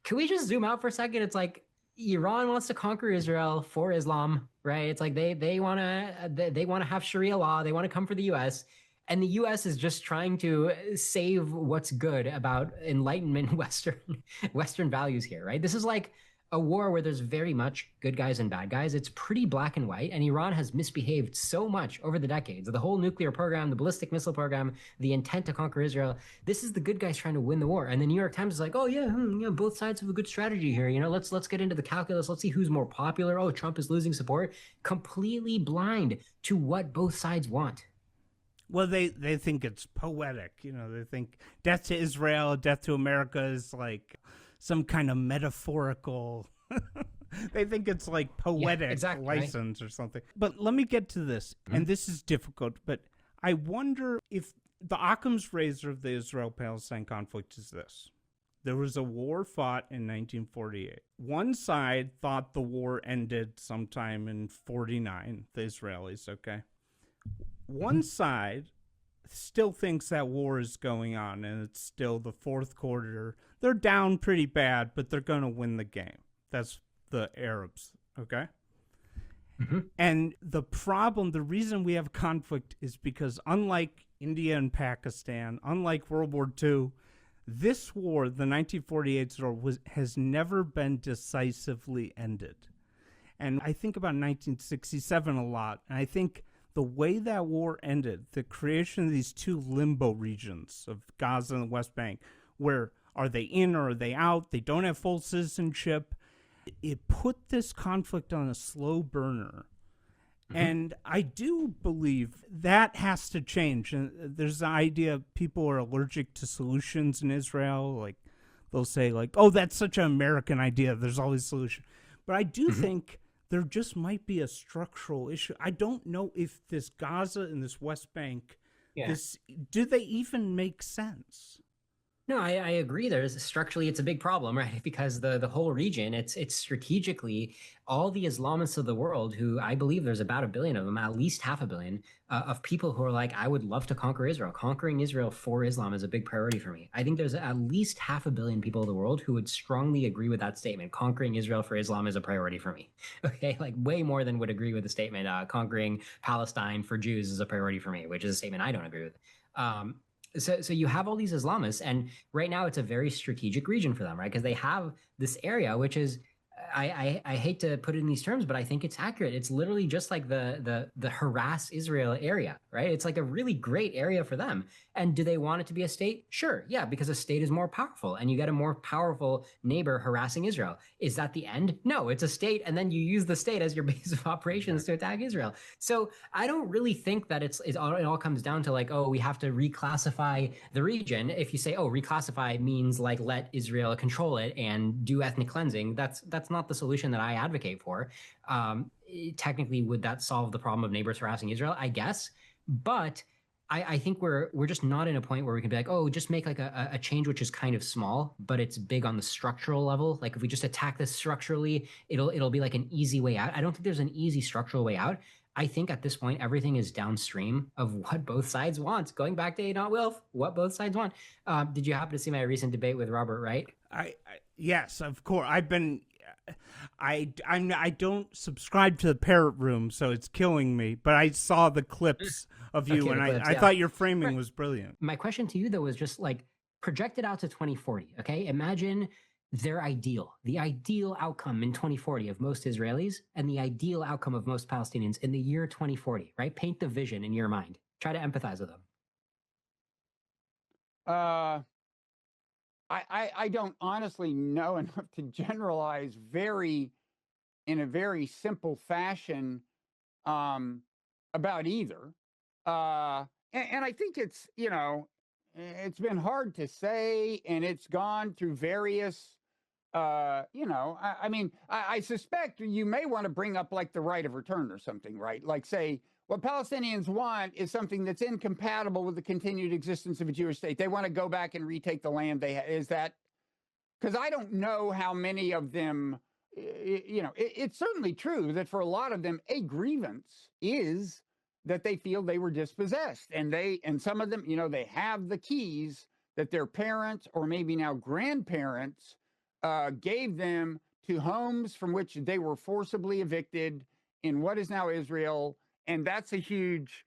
can we just zoom out for a second? It's like, Iran wants to conquer Israel for Islam, right? It's like they want to have Sharia law. They want to come for the U.S. And the US is just trying to save what's good about Enlightenment Western values here, right? This is like a war where there's very much good guys and bad guys. It's pretty black and white, and Iran has misbehaved so much over the decades. The whole nuclear program, the ballistic missile program, the intent to conquer Israel. This is the good guys trying to win the war. And the New York Times is like, oh yeah, both sides have a good strategy here. Let's get into the calculus. Let's see who's more popular. Oh, Trump is losing support. Completely blind to what both sides want. Well, they think it's poetic. They think death to Israel, death to America is like some kind of metaphorical. They think it's like poetic license, right? Or something. But let me get to this, and this is difficult, but I wonder if the Occam's razor of the Israel-Palestine conflict is this. There was a war fought in 1948. One side thought the war ended sometime in 49, the Israelis, okay? One side still thinks that war is going on, and it's still the fourth quarter. They're down pretty bad, but they're going to win the game. That's the Arabs, okay? And the problem, the reason we have conflict is because unlike India and Pakistan, unlike World War II, this war, the 1948 war, has never been decisively ended. And I think about 1967 a lot, and I think the way that war ended, the creation of these two limbo regions of Gaza and the West Bank, where are they in or are they out? They don't have full citizenship. It put this conflict on a slow burner. And I do believe that has to change. And there's the idea people are allergic to solutions in Israel. Like they'll say like, oh, that's such an American idea. There's always a solution. But I do think there just might be a structural issue. I don't know if this Gaza and this West Bank, do they even make sense? No, I agree. Structurally, it's a big problem, right? Because the whole region, it's strategically all the Islamists of the world, who I believe there's about 1 billion of them, at least 500 million, of people who are like, I would love to conquer Israel. Conquering Israel for Islam is a big priority for me. I think there's at least 500 million people in the world who would strongly agree with that statement. Conquering Israel for Islam is a priority for me. Okay, like way more than would agree with the statement. Conquering Palestine for Jews is a priority for me, which is a statement I don't agree with. So you have all these Islamists, and right now it's a very strategic region for them, right? Because they have this area, which is, I hate to put it in these terms, but I think it's accurate. It's literally just like the harass Israel area, right? It's like a really great area for them. And do they want it to be a state? Sure, yeah, because a state is more powerful, and you get a more powerful neighbor harassing Israel. Is that the end? No, it's a state, and then you use the state as your base of operations to attack Israel. So I don't really think that it all comes down to like, oh, we have to reclassify the region. If you say, oh, reclassify means like let Israel control it and do ethnic cleansing, that's not the solution that I advocate for. Technically, would that solve the problem of neighbors harassing Israel? I guess, but I think we're just not in a point where we can be like, oh, just make like a change which is kind of small, but it's big on the structural level. Like if we just attack this structurally, it'll be like an easy way out. I don't think there's an easy structural way out. I think at this point, everything is downstream of what both sides want. Going back to Adolf Wilf, what both sides want. Did you happen to see my recent debate with Robert Wright? Yes, of course. I don't subscribe to the Parrot Room, so it's killing me. But I saw the clips of you, and I thought your framing was brilliant. My question to you, though, was just like projected out to 2040. Okay, imagine the ideal outcome in 2040 of most Israelis, and the ideal outcome of most Palestinians in the year 2040. Right? Paint the vision in your mind. Try to empathize with them. I don't honestly know enough to generalize in a very simple fashion about either. And I think it's been hard to say, and it's gone through various, I mean, I suspect you may want to bring up like the right of return or something, right? Like say, what Palestinians want is something that's incompatible with the continued existence of a Jewish state. They want to go back and retake the land they have. Is that, because I don't know how many of them, it's certainly true that for a lot of them, a grievance is that they feel they were dispossessed. And some of them, they have the keys that their parents or maybe now grandparents gave them to homes from which they were forcibly evicted in what is now Israel. And that's a huge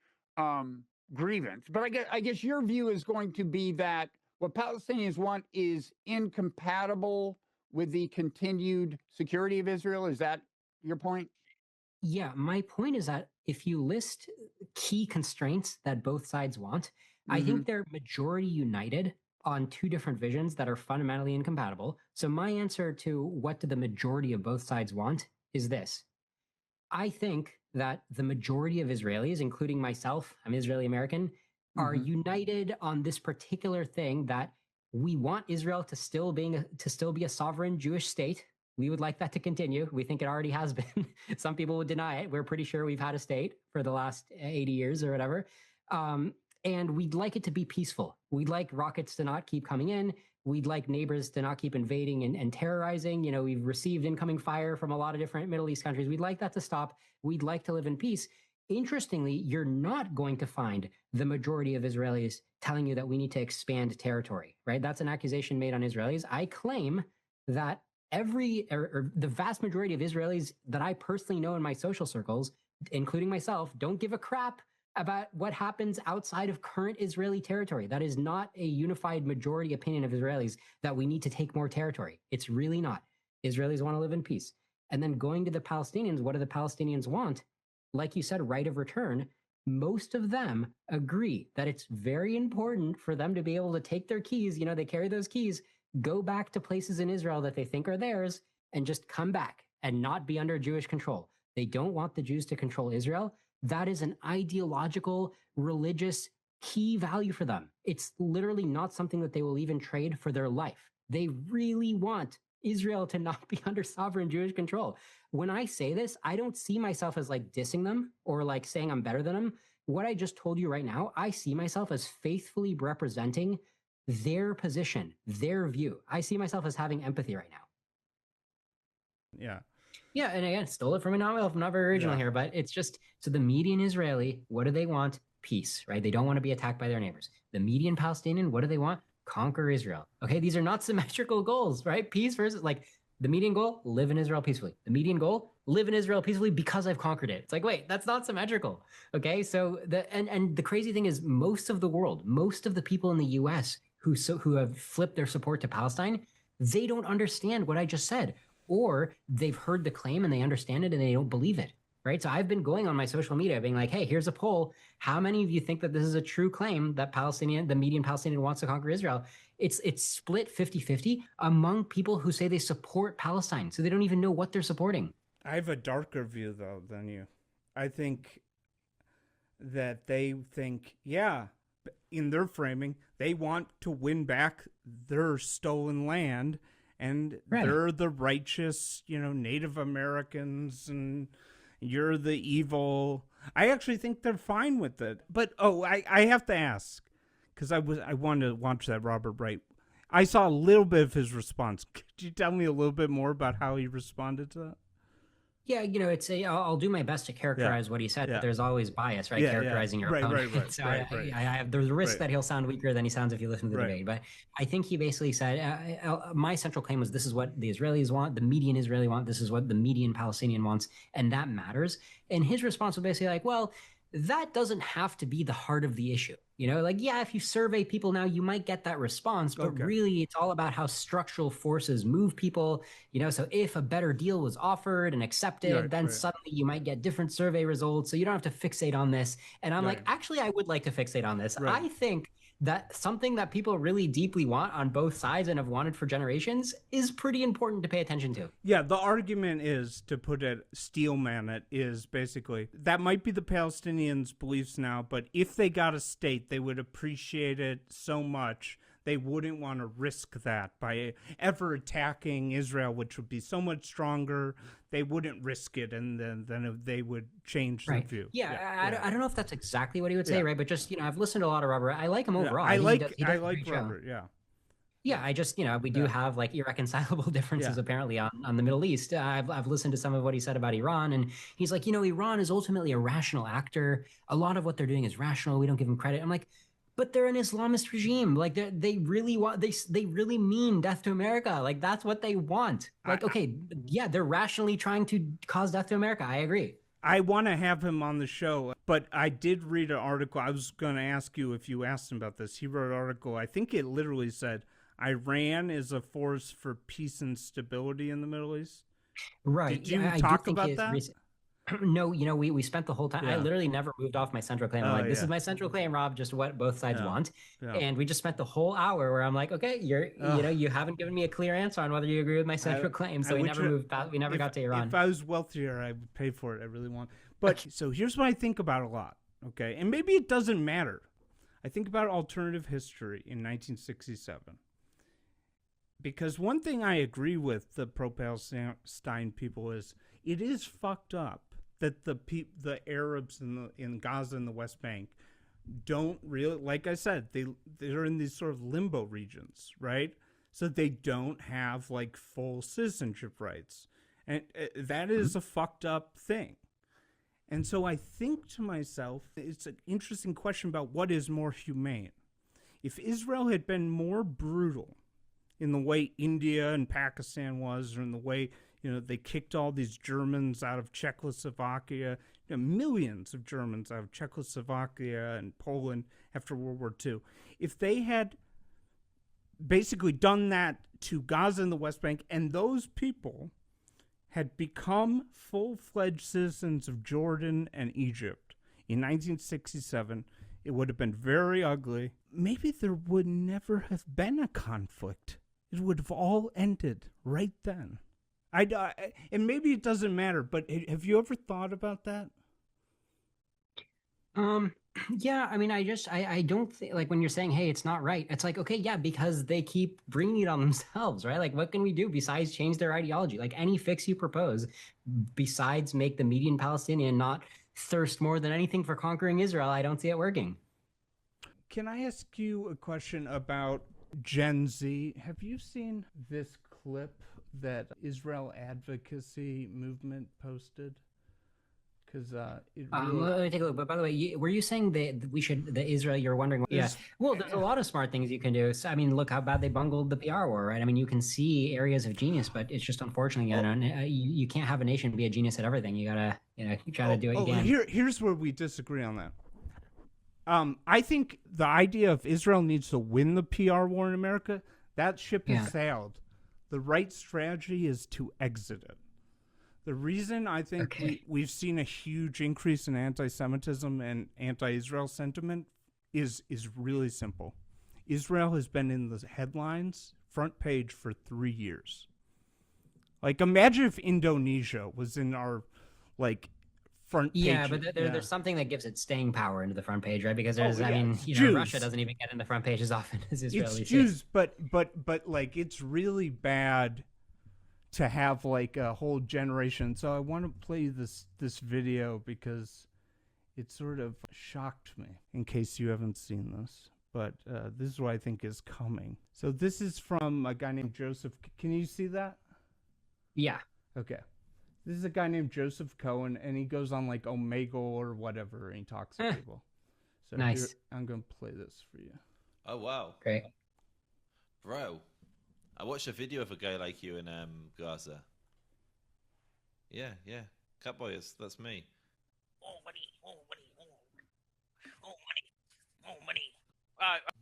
grievance. But I guess your view is going to be that what Palestinians want is incompatible with the continued security of Israel. Is that your point? Yeah, my point is that if you list key constraints that both sides want, I think they're majority united on two different visions that are fundamentally incompatible. So my answer to what do the majority of both sides want is this. I think that the majority of Israelis, including myself, I'm Israeli American, are united on this particular thing that we want Israel to still be a sovereign Jewish state. We would like that to continue. We think it already has been. Some people would deny it. We're pretty sure we've had a state for the last 80 years or whatever. And we'd like it to be peaceful. We'd like rockets to not keep coming in. We'd like neighbors to not keep invading and terrorizing. You know, we've received incoming fire from a lot of different Middle East countries. We'd like that to stop. We'd like to live in peace. Interestingly, you're not going to find the majority of Israelis telling you that we need to expand territory, right? That's an accusation made on Israelis. I claim that the vast majority of Israelis that I personally know in my social circles, including myself, don't give a crap about what happens outside of current Israeli territory. That is not a unified majority opinion of Israelis that we need to take more territory. It's really not. Israelis want to live in peace. And then going to the Palestinians, what do the Palestinians want? Like you said, right of return. Most of them agree that it's very important for them to be able to take their keys, you know, they carry those keys, go back to places in Israel that they think are theirs and just come back and not be under Jewish control. They don't want the Jews to control Israel. That is an ideological, religious key value for them. It's literally not something that they will even trade for their life. They really want Israel to not be under sovereign Jewish control. When I say this, I don't see myself as like dissing them or like saying I'm better than them. What I just told you right now, I see myself as faithfully representing their position, their view. I see myself as having empathy right now. Yeah. Yeah, and again, stole it from a novel. I'm not very original here, but it's just, so the median Israeli, what do they want? Peace, right? They don't want to be attacked by their neighbors. The median Palestinian, what do they want? Conquer Israel. Okay, these are not symmetrical goals, right? Peace versus, like, the median goal, live in Israel peacefully. The median goal, live in Israel peacefully because I've conquered it. It's like, wait, that's not symmetrical. Okay, so and the crazy thing is most of the world, most of the people in the US who have flipped their support to Palestine, they don't understand what I just said. Or they've heard the claim and they understand it and they don't believe it, right? So I've been going on my social media being like, hey, here's a poll. How many of you think that this is a true claim that the median Palestinian wants to conquer Israel? It's split 50-50 among people who say they support Palestine. So they don't even know what they're supporting. I have a darker view, though, than you. I think that they think, yeah, in their framing, they want to win back their stolen land. And they're the righteous, you know, Native Americans, and you're the evil. I actually think they're fine with it. But, I have to ask, because I wanted to watch that Robert Wright. I saw a little bit of his response. Could you tell me a little bit more about how he responded to that? Yeah, you know, I'll do my best to characterize what he said, but there's always bias, right? Characterizing your opponent. Right. So I have, there's a risk that he'll sound weaker than he sounds if you listen to the debate. But I think he basically said, my central claim was this is what the Israelis want, the median Israeli want, this is what the median Palestinian wants, and that matters. And his response was basically like, well, that doesn't have to be the heart of the issue. You know, like, yeah, if you survey people now, you might get that response, but really it's all about how structural forces move people. You know, so if a better deal was offered and accepted, then suddenly you might get different survey results. So you don't have to fixate on this. And I'm like, actually, I would like to fixate on this. I think that something that people really deeply want on both sides and have wanted for generations is pretty important to pay attention to. Yeah, the argument is, to put it, steelman it, is basically, that might be the Palestinians' beliefs now, but if they got a state, they would appreciate it so much, they wouldn't want to risk that by ever attacking Israel, which would be so much stronger. They wouldn't risk it, and then they would change their view. I don't know if that's exactly what he would say, right? But just, you know, I've listened to a lot of Robert. I like him overall. I like Robert, Yeah, I just, you know, we do have like irreconcilable differences apparently on the Middle East. I've listened to some of what he said about Iran, and he's like, you know, Iran is ultimately a rational actor. A lot of what they're doing is rational. We don't give them credit. I'm like, but they're an Islamist regime. Like they really want, they really mean death to America. Like that's what they want. Like, okay, yeah, they're rationally trying to cause death to America. I agree. I want to have him on the show. But I did read an article. I was going to ask you if you asked him about this. He wrote an article. I think it literally said Iran is a force for peace and stability in the Middle East. Right. Did you I talk do think about that? No, we spent the whole time. I Yeah. literally never moved off my central claim. I'm like, this yeah. is my central claim, Rob, just what both sides Yeah. want. Yeah. And we just spent the whole hour where I'm like, okay, you haven't given me a clear answer on whether you agree with my central claim. So we never moved past, we never got to Iran. If I was wealthier, I would pay for it. I really want. But so here's what I think about a lot. Okay. And maybe it doesn't matter. I think about alternative history in 1967. Because one thing I agree with the pro-Palestine people is it is fucked up that the Arabs in Gaza and the West Bank don't really, like I said, they're in these sort of limbo regions, right? So they don't have like full citizenship rights, and that is a fucked up thing. And so I think to myself, it's an interesting question about what is more humane. If Israel had been more brutal in the way India and Pakistan was, or in the way, they kicked all these Germans out of Czechoslovakia, millions of Germans out of Czechoslovakia and Poland after World War II. If they had basically done that to Gaza and the West Bank, and those people had become full-fledged citizens of Jordan and Egypt in 1967, it would have been very ugly. Maybe there would never have been a conflict. It would have all ended right then. And maybe it doesn't matter, but have you ever thought about that? Yeah, I mean, I don't think, like, when you're saying, hey, it's not right, it's like, okay, yeah, because they keep bringing it on themselves, right? Like, what can we do besides change their ideology? Like, any fix you propose, besides make the median Palestinian not thirst more than anything for conquering Israel, I don't see it working. Can I ask you a question about Gen Z? Have you seen this clip that Israel Advocacy Movement posted? Because it really... let me take a look. But by the way, were you saying that Israel? You're wondering? Yeah. Well, there's a lot of smart things you can do. So, I mean, look how bad they bungled the PR war, right? I mean, you can see areas of genius, but it's just unfortunately, you can't have a nation be a genius at everything. You gotta, you try to do what you can. Here's where we disagree on that. I think the idea of Israel needs to win the PR war in America, that ship has sailed. The right strategy is to exit it. The reason I think we've seen a huge increase in anti-Semitism and anti-Israel sentiment is really simple. Israel has been in the headlines, front page, for 3 years. Like, imagine if Indonesia was in our, front page. Yeah, but there's something that gives it staying power into the front page, right? Because there's, Russia doesn't even get in the front page as often as Israel. It's Jews, but it's really bad to have a whole generation. So I want to play this video because it sort of shocked me, in case you haven't seen this. But this is what I think is coming. So this is from a guy named Joseph. Can you see that? Yeah. Okay. This is a guy named Joseph Cohen, and he goes on Omegle or whatever, and he talks to people. So nice. I'm going to play this for you. Oh, wow. Great. Bro, I watched a video of a guy like you in Gaza. Yeah. Catboys, that's me. Oh, money.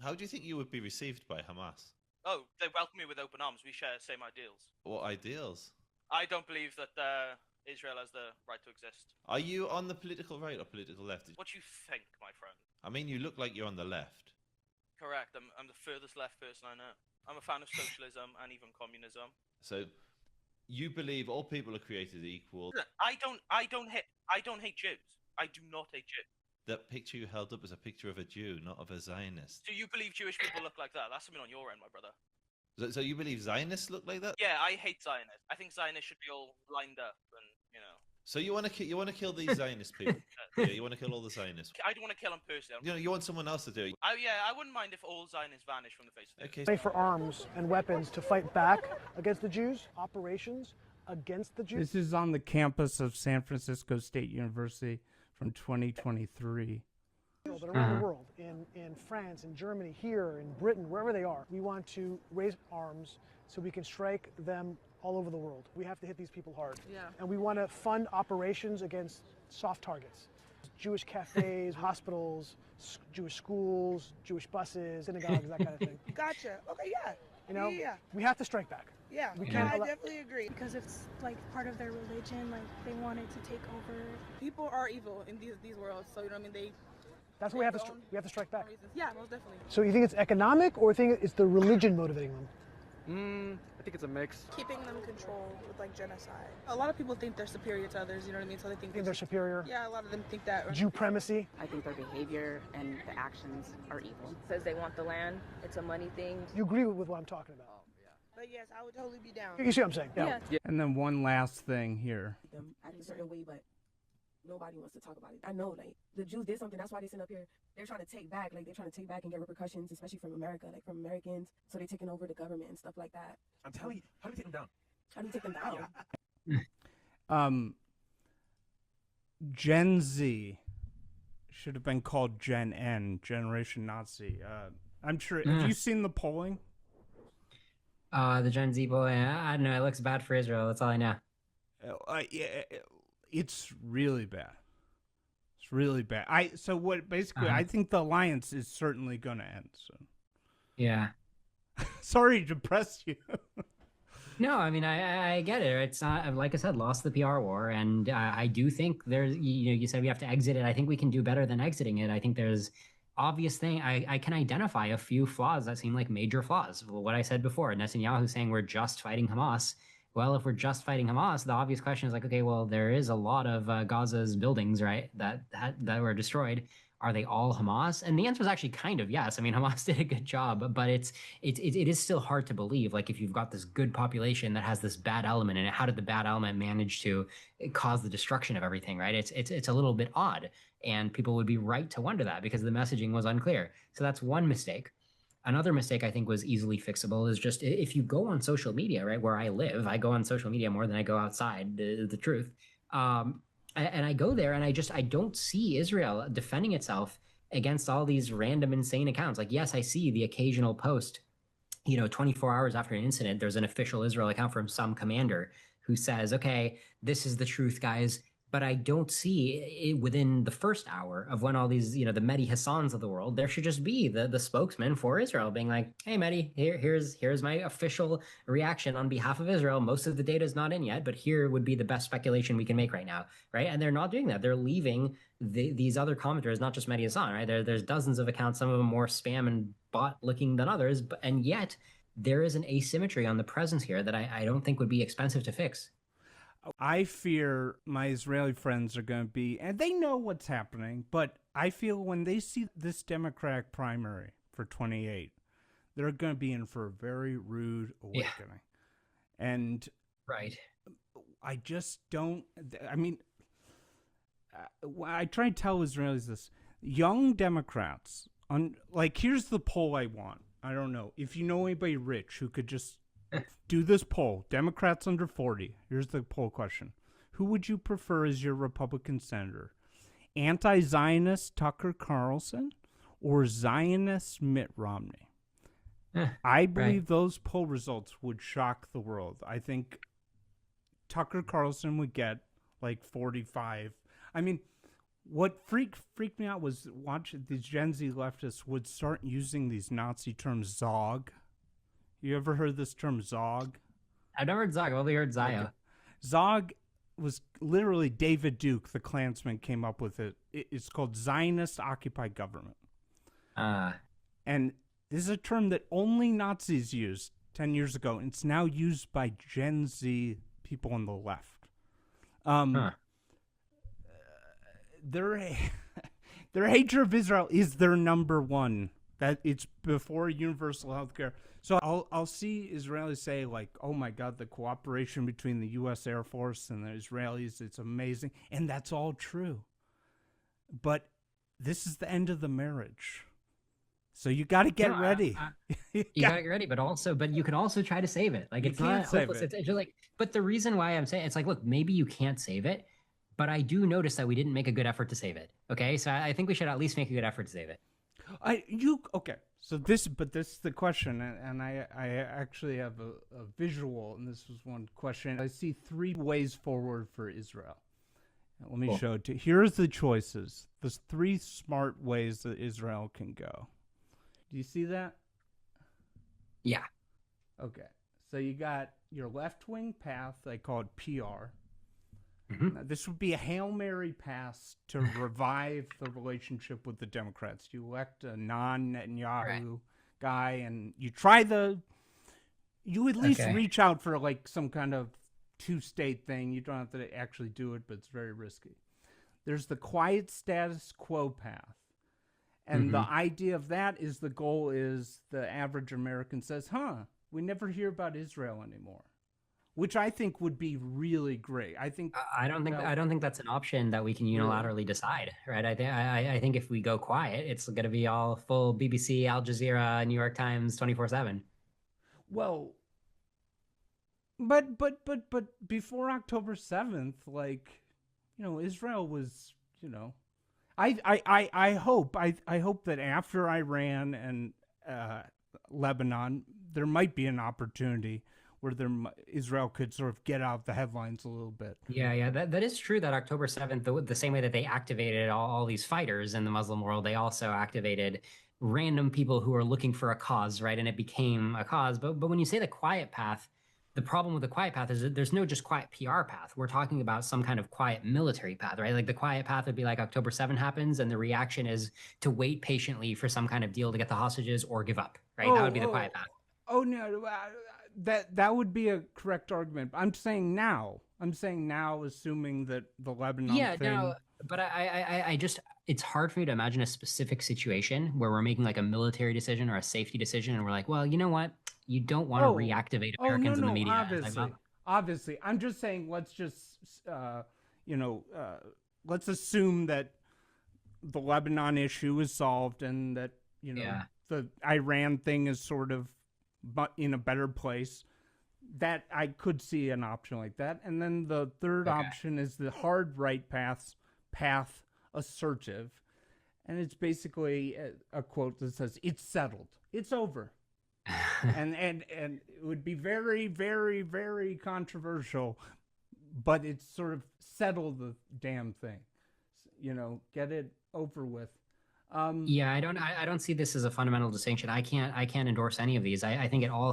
How do you think you would be received by Hamas? Oh, they welcome me with open arms. We share the same ideals. What ideals? I don't believe that Israel has the right to exist. Are you on the political right or political left? What do you think, my friend? I mean, you look like you're on the left. Correct. I'm the furthest left person I know. I'm a fan of socialism and even communism. So, you believe all people are created equal? I don't hate Jews. I do not hate Jews. That picture you held up is a picture of a Jew, not of a Zionist. Do you believe Jewish people look like that? That's something on your end, my brother. So you believe Zionists look like that? Yeah, I hate Zionists. I think Zionists should be all lined up and, So you want to kill these Zionist people? Yeah, you want to kill all the Zionists? I don't want to kill them personally. You want someone else to do it? I wouldn't mind if all Zionists vanished from the face of the earth. Pay for arms and weapons to fight back against the Jews, operations against the Jews. This is on the campus of San Francisco State University from 2023. But around the world, in France, in Germany, here, in Britain, wherever they are, we want to raise arms so we can strike them all over the world. We have to hit these people hard. Yeah. And we want to fund operations against soft targets. Jewish cafes, hospitals, Jewish schools, Jewish buses, synagogues, that kind of thing. Gotcha. Okay, yeah. You know, Yeah. we have to strike back. Yeah, We yeah, can't I allow- definitely agree. Because it's like part of their religion, like they wanted to take over. People are evil in these worlds, so you know what I mean. That's what we have to strike back. Yeah, most definitely. So you think it's economic, or you think it's the religion motivating them? I think it's a mix. Keeping them controlled with like genocide. A lot of people think they're superior to others. You know what I mean? So they think They're superior. Yeah, a lot of them think that. Jew-premacy. I think their behavior and the actions are evil. Says they want the land. It's a money thing. You agree with what I'm talking about? But yes, I would totally be down. You see what I'm saying? Yeah. And then one last thing here. Them act a certain way, but nobody wants to talk about it. I know, like, the Jews did something. That's why they sitting up here. They're trying to take back, like, they're trying to take back and get repercussions, especially from America, like, from Americans. So they're taking over the government and stuff like that. I'm telling you, how do you take them down? How do you take them down? Gen Z should have been called Gen N, Generation Nazi. I'm sure. Have you seen the polling? The Gen Z boy, I don't know. It looks bad for Israel. That's all I know. Yeah, it's really bad. It's really bad. I think the alliance is certainly going to end soon. Yeah. Sorry to press you. No, I mean, I get it. It's not, like I said, lost the PR war. And I do think there's, you said we have to exit it. I think we can do better than exiting it. I think there's obvious thing. I can identify a few flaws that seem like major flaws. What I said before, Netanyahu saying we're just fighting Hamas. Well, if we're just fighting Hamas, the obvious question is like, okay, well, there is a lot of Gaza's buildings, right, that were destroyed. Are they all Hamas? And the answer is actually kind of yes. I mean, Hamas did a good job, but it is still hard to believe. Like, if you've got this good population that has this bad element in it, how did the bad element manage to cause the destruction of everything, right? It's a little bit odd, and people would be right to wonder that because the messaging was unclear. So that's one mistake. Another mistake I think was easily fixable is just if you go on social media, right, where I live, I go on social media more than I go outside, the truth. And I go there and I don't see Israel defending itself against all these random insane accounts. Like, yes, I see the occasional post, 24 hours after an incident, there's an official Israel account from some commander who says, okay, this is the truth, guys. But I don't see it within the first hour of when all these, the Mehdi Hassans of the world, there should just be the spokesman for Israel being like, hey, Mehdi, here's my official reaction on behalf of Israel. Most of the data is not in yet, but here would be the best speculation we can make right now, right? And they're not doing that. They're leaving these other commenters, not just Mehdi Hassan, right? There's dozens of accounts, some of them more spam and bot looking than others, and yet there is an asymmetry on the presence here that I don't think would be expensive to fix. I fear my Israeli friends are going to be, and they know what's happening, but I feel when they see this Democratic primary for 28, they're going to be in for a very rude awakening. Yeah. And right. I just don't, I try to tell Israelis this. Young Democrats, here's the poll I want. I don't know. If you know anybody rich who could just do this poll, Democrats under 40. Here's the poll question. Who would you prefer as your Republican senator? Anti-Zionist Tucker Carlson or Zionist Mitt Romney? I believe those poll results would shock the world. I think Tucker Carlson would get like 45. I mean, what freaked me out was watching these Gen Z leftists would start using these Nazi terms, Zog. You ever heard this term, Zog? I've never heard Zog. I've only heard Zaya. Okay. Zog was literally David Duke, the Klansman, came up with it. It's called Zionist Occupied Government. And this is a term that only Nazis used 10 years ago. And it's now used by Gen Z people on the left. Their hatred of Israel is their number one. That it's before universal health care. So I'll see Israelis say like, oh my God, the cooperation between the U.S. Air Force and the Israelis, it's amazing. And that's all true. But this is the end of the marriage. So you got to get ready. You got to get ready, but you can also try to save it. Like, it's not hopeless. It's just like, but the reason why I'm saying it's like, look, maybe you can't save it, but I do notice that we didn't make a good effort to save it. Okay. So I think we should at least make a good effort to save it. Okay. So this is the question, and I actually have a visual, and this was one question. I see three ways forward for Israel. Let me Cool. show it to you. Here's the choices. There's 3 smart ways that Israel can go. Do you see that? Yeah. Okay. So you got your left-wing path. They call it PR. Mhm. Now, this would be a Hail Mary pass to revive the relationship with the Democrats. You elect a non-Netanyahu guy, and you at least Okay. reach out for like some kind of 2-state thing. You don't have to actually do it, but it's very risky. There's the quiet status quo path. And the idea of that is the goal is the average American says, we never hear about Israel anymore, which I think would be really great. I think I don't think that's an option that we can unilaterally decide, right? I think if we go quiet, it's going to be all full BBC, Al Jazeera, New York Times, 24/7. Well, but before October 7th, like, Israel was, I hope that after Iran and Lebanon, there might be an opportunity where Israel could sort of get out the headlines a little bit. Yeah, that is true. That October 7th, the same way that they activated all these fighters in the Muslim world, they also activated random people who are looking for a cause, right? And it became a cause. But when you say the quiet path, the problem with the quiet path is that there's no just quiet PR path. We're talking about some kind of quiet military path, right? Like the quiet path would be like October 7 happens, and the reaction is to wait patiently for some kind of deal to get the hostages or give up, right? That would be the quiet path. Oh no, that would be a correct argument. I'm saying now, assuming that the Lebanon thing. No, but I just, it's hard for me to imagine a specific situation where we're making like a military decision or a safety decision, and we're like, well, you know what? You don't want to reactivate Americans in the media. Obviously. I'm just saying, let's just, let's assume that the Lebanon issue is solved and that, the Iran thing is sort of in a better place. That I could see an option like that. And then the third option is the hard right path assertive. And it's basically a quote that says, it's settled. It's over. and it would be very, very, very controversial, but it's sort of settle the damn thing, get it over with. I don't see this as a fundamental distinction. I can't endorse any of these. I think it all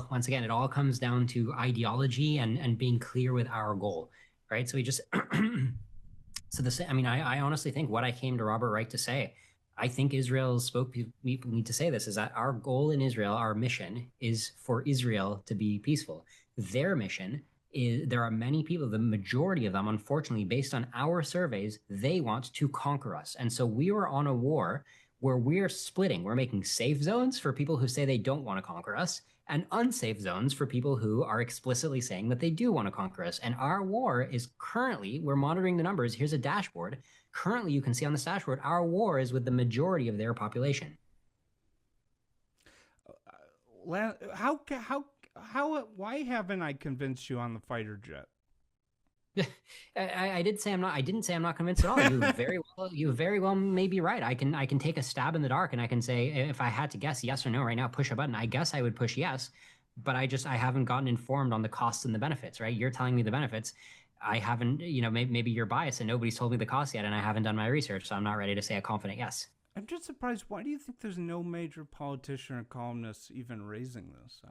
comes down to ideology and being clear with our goal, right? So we just I honestly think what I came to Robert Reich to say, I think Israel's people need to say this, is that our goal in Israel, our mission is for Israel to be peaceful. Their mission is, there are many people, the majority of them, unfortunately, based on our surveys, they want to conquer us. And so we are on a war where we're splitting. We're making safe zones for people who say they don't want to conquer us, and unsafe zones for people who are explicitly saying that they do want to conquer us. And our war is currently, we're monitoring the numbers. Here's a dashboard. Currently, you can see on this dashboard, our war is with the majority of their population. Why haven't I convinced you on the fighter jet? I didn't say I'm not convinced at all. You very well may be right. I can take a stab in the dark and I can say, if I had to guess yes or no right now, push a button. I guess I would push yes, but I haven't gotten informed on the costs and the benefits, right? You're telling me the benefits. I haven't, maybe you're biased and nobody's told me the cost yet, and I haven't done my research, so I'm not ready to say a confident yes. I'm just surprised. Why do you think there's no major politician or columnist even raising this?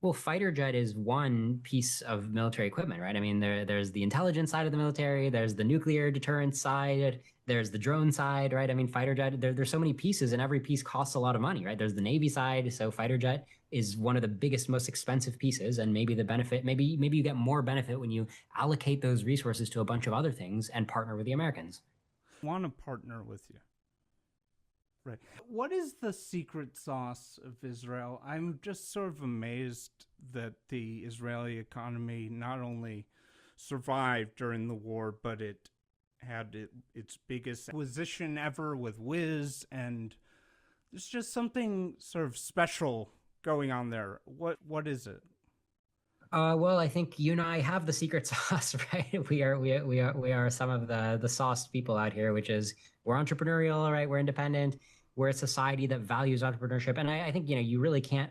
Well, fighter jet is one piece of military equipment, right? I mean, there's the intelligence side of the military, there's the nuclear deterrence side, there's the drone side, right? I mean, fighter jet, there's so many pieces, and every piece costs a lot of money, right? There's the Navy side, so fighter jet is one of the biggest, most expensive pieces, and maybe the benefit, maybe you get more benefit when you allocate those resources to a bunch of other things and partner with the Americans. Want to partner with you. Right. What is the secret sauce of Israel? I'm just sort of amazed that the Israeli economy not only survived during the war, but it had its biggest acquisition ever with Wiz, and there's just something sort of special going on there. What is it? Well, I think you and I have the secret sauce, right? We are some of the sauced people out here, which is we're entrepreneurial, right? We're independent. We're a society that values entrepreneurship, and I think you really can't.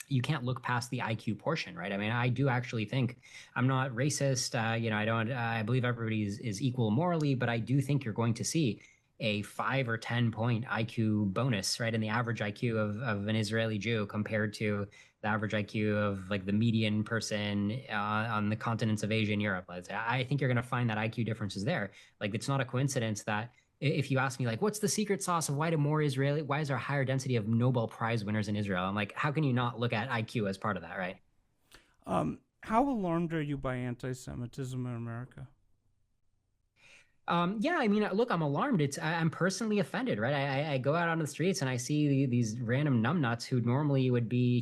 you can't look past the IQ portion, right? I mean, I do actually think I'm not racist. I believe everybody is equal morally, but I do think you're going to see a 5 or 10 point IQ bonus, right, in the average IQ of an Israeli Jew compared to the average IQ of like the median person on the continents of Asia and Europe. I think you're going to find that IQ difference is there. Like, it's not a coincidence that if you ask me, like, what's the secret sauce of why is there a higher density of Nobel Prize winners in Israel? I'm like, how can you not look at IQ as part of that, right? How alarmed are you by anti-Semitism in America? Yeah, I mean, look, I'm alarmed. I'm personally offended, right? I go out on the streets and I see these random numbnuts who normally would be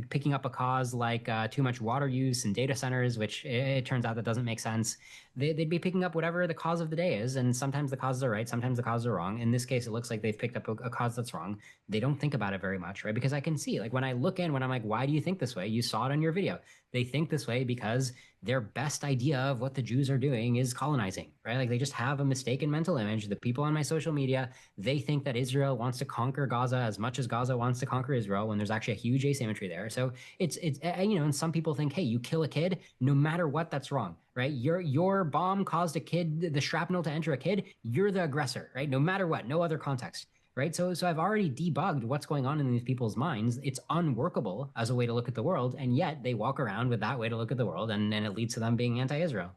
picking up a cause like too much water use in data centers, which it turns out that doesn't make sense. They'd be picking up whatever the cause of the day is, and sometimes the causes are right, sometimes the causes are wrong. In this case, it looks like they've picked up a cause that's wrong. They don't think about it very much, right? Because I can see, like, when I look in, when I'm like, why do you think this way? You saw it on your video. They think this way because their best idea of what the Jews are doing is colonizing, right? Like, they just have a mistaken mental image. The people on my social media, they think that Israel wants to conquer Gaza as much as Gaza wants to conquer Israel, when there's actually a huge asymmetry there. So it's and some people think, hey, you kill a kid, no matter what, that's wrong, right? Your bomb caused a kid, the shrapnel to enter a kid, you're the aggressor, right? No matter what, no other context. Right. So I've already debugged what's going on in these people's minds. It's unworkable as a way to look at the world. And yet they walk around with that way to look at the world. And it leads to them being anti-Israel.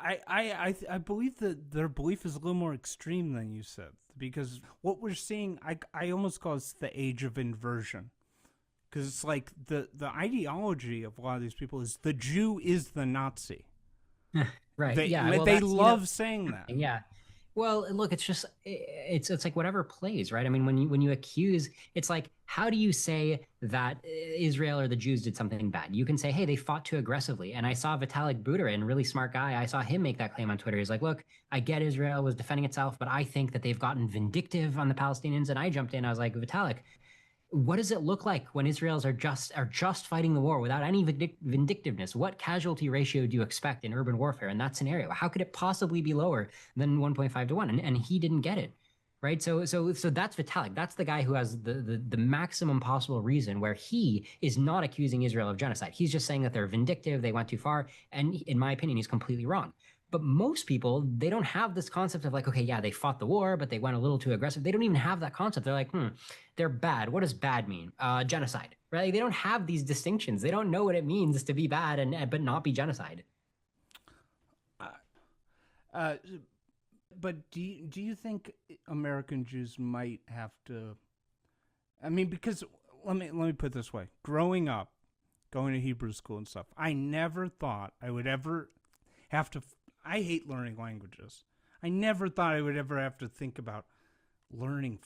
I believe that their belief is a little more extreme than you said, because what we're seeing, I almost call it the age of inversion. Because it's like the ideology of a lot of these people is the Jew is the Nazi. Right. They love saying that. Yeah. Well, look, it's just it's like whatever plays, right? I mean, when you accuse, it's like, how do you say that Israel or the Jews did something bad? You can say, hey, they fought too aggressively. And I saw Vitalik Buterin, really smart guy, I saw him make that claim on Twitter. He's like, look, I get Israel was defending itself, but I think that they've gotten vindictive on the Palestinians. And I jumped in. I was like, Vitalik, what does it look like when Israelis are just fighting the war without any vindictiveness? What casualty ratio do you expect in urban warfare in that scenario? How could it possibly be lower than 1.5 to 1? And he didn't get it, right? So that's Vitalik. That's the guy who has the maximum possible reason, where he is not accusing Israel of genocide. He's just saying that they're vindictive, they went too far, and in my opinion, he's completely wrong. But most people, they don't have this concept of like, okay, yeah, they fought the war, but they went a little too aggressive. They don't even have that concept. They're like, they're bad. What does bad mean? Genocide, right? Like, they don't have these distinctions. They don't know what it means to be bad but not be genocide. But do you think American Jews might have to? I mean, because let me put it this way: growing up, going to Hebrew school and stuff, I never thought I would ever have to. I hate learning languages. I never thought I would ever have to think about learning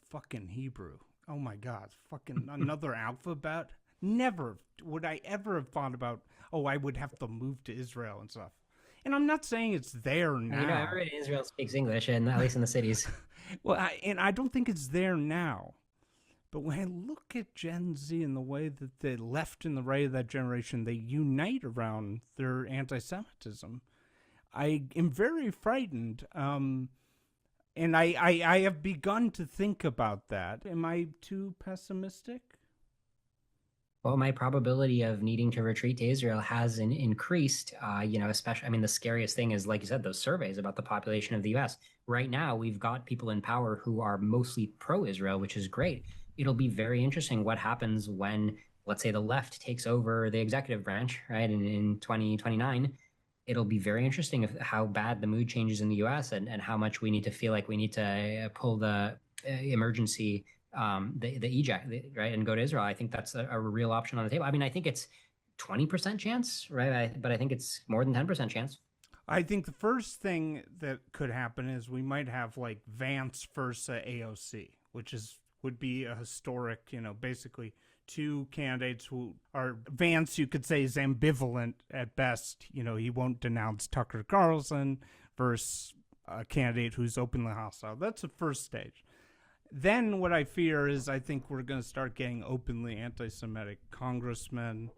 fucking Hebrew. Oh my God, fucking another alphabet. Never would I ever have thought about, I would have to move to Israel and stuff. And I'm not saying it's there now. You know, everybody in Israel speaks English, and at least in the cities. Well, I don't think it's there now. But when I look at Gen Z and the way that the left and the right of that generation, they unite around their anti-Semitism, I am very frightened. And I have begun to think about that. Am I too pessimistic? Well, my probability of needing to retreat to Israel has increased, especially, I mean, the scariest thing is, like you said, those surveys about the population of the U.S. Right now, we've got people in power who are mostly pro-Israel, which is great. It'll be very interesting what happens when, let's say, the left takes over the executive branch, right, in 2029. It'll be very interesting how bad the mood changes in the U.S. and how much we need to feel like we need to pull the emergency, the eject, right, and go to Israel. I think that's a real option on the table. I mean, I think it's 20% chance, right? But I think it's more than 10% chance. I think the first thing that could happen is we might have like Vance versus AOC, which would be a historic, basically two candidates who are, Vance, you could say, is ambivalent at best. He won't denounce Tucker Carlson, versus a candidate who's openly hostile. That's the first stage. Then what I fear is I think we're going to start getting openly anti-Semitic congressmen,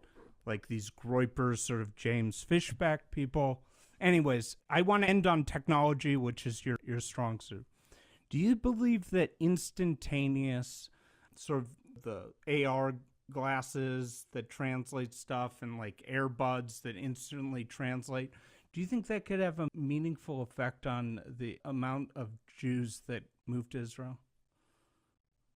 like these Groypers, sort of James Fishback people. Anyways, I want to end on technology, which is your strong suit. Do you believe that instantaneous, sort of the AR glasses that translate stuff and like earbuds that instantly translate. Do you think that could have a meaningful effect on the amount of Jews that move to Israel?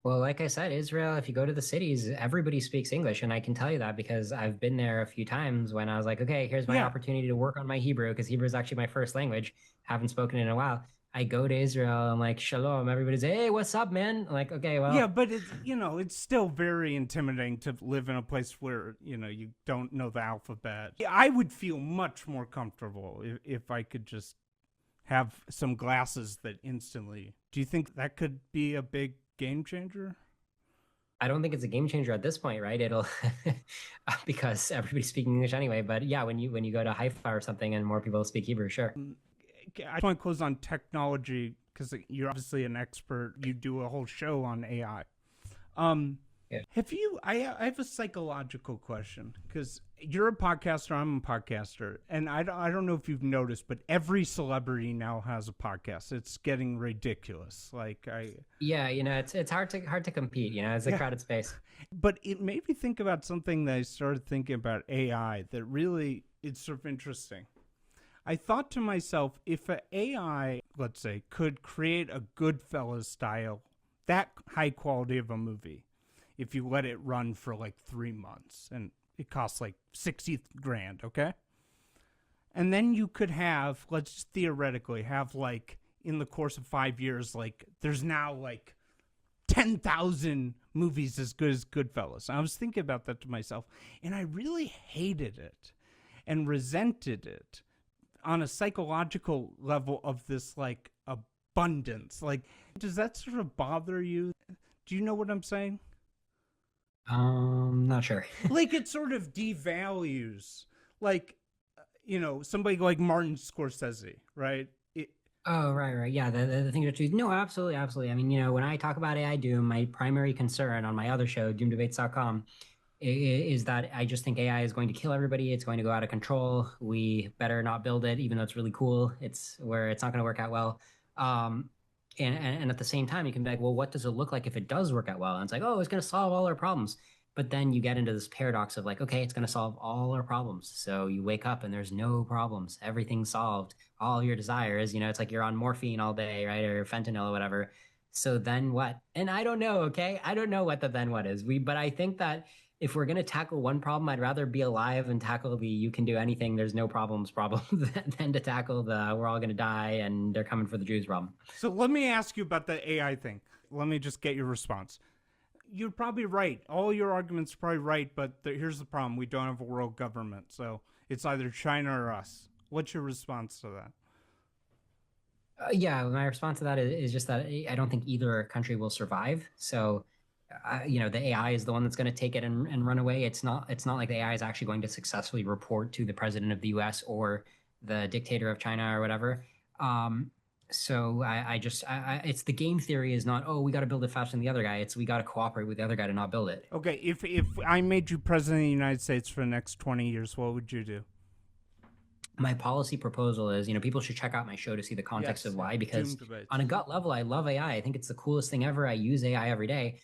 Well, like I said, Israel, if you go to the cities, everybody speaks English. And I can tell you that because I've been there a few times when I was like, okay, here's my opportunity to work on my Hebrew, because Hebrew is actually my first language. Haven't spoken in a while. I go to Israel, I'm like, shalom. Everybody's, hey, what's up, man? I'm like, okay, well. Yeah, but it's, it's still very intimidating to live in a place where, you don't know the alphabet. I would feel much more comfortable if I could just have some glasses that instantly. Do you think that could be a big game changer? I don't think it's a game changer at this point, right? It'll because everybody's speaking English anyway. But yeah, when you go to Haifa or something and more people speak Hebrew, sure. I want to close on technology because you're obviously an expert. You do a whole show on AI. Yeah. Have you? I have a psychological question because you're a podcaster. I'm a podcaster, and I don't know if you've noticed, but every celebrity now has a podcast. It's getting ridiculous. Yeah, it's hard to compete. It's a crowded space. But it made me think about something that I started thinking about AI that really it's sort of interesting. I thought to myself, if an AI, let's say, could create a Goodfellas style, that high quality of a movie, if you let it run for like 3 months and it costs like $60,000, okay? And then you could have, let's just theoretically have like in the course of 5 years, like there's now like 10,000 movies as good as Goodfellas. I was thinking about that to myself, and I really hated it and resented it on a psychological level of this like abundance. Like, does that sort of bother you? Do you know what I'm saying? Not sure. Like it sort of devalues, like, somebody like Martin Scorsese, right? Oh, right. Yeah, the thing that you no, absolutely. I mean, when I talk about AI Doom, my primary concern on my other show, doomdebates.com, is that I just think AI is going to kill everybody. It's going to go out of control. We better not build it, even though it's really cool. It's not going to work out well. And at the same time, you can be like, well, what does it look like if it does work out well? And it's like, oh, it's going to solve all our problems. But then you get into this paradox of like, okay, it's going to solve all our problems. So you wake up and there's no problems. Everything's solved. All your desires, it's like you're on morphine all day, right? Or fentanyl or whatever. So then what? And I don't know, okay? I don't know what the then what is. But I think that if we're going to tackle one problem, I'd rather be alive and tackle the you can do anything, there's no problems than to tackle the we're all going to die and they're coming for the Jews problem. So let me ask you about the AI thing. Let me just get your response. You're probably right. All your arguments are probably right, but here's the problem. We don't have a world government, so it's either China or us. What's your response to that? Yeah, my response to that is just that I don't think either country will survive. So the AI is the one that's going to take it and run away. It's not like the AI is actually going to successfully report to the president of the US or the dictator of China or whatever. So it's the game theory is not, oh, we got to build it faster than the other guy. It's we got to cooperate with the other guy to not build it. Okay, if I made you president of the United States for the next 20 years, what would you do? My policy proposal is, people should check out my show to see the context of why, because on a gut level, I love AI. I think it's the coolest thing ever. I use AI every day.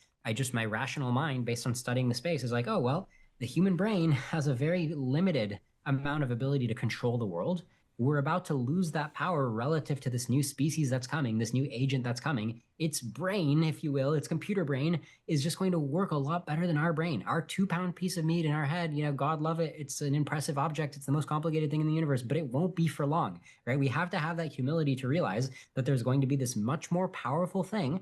My rational mind based on studying the space is like, oh, well, the human brain has a very limited amount of ability to control the world. We're about to lose that power relative to this new species that's coming, this new agent that's coming. Its brain, if you will, its computer brain is just going to work a lot better than our brain. Our 2-pound piece of meat in our head, God love it. It's an impressive object. It's the most complicated thing in the universe, but it won't be for long, right? We have to have that humility to realize that there's going to be this much more powerful thing.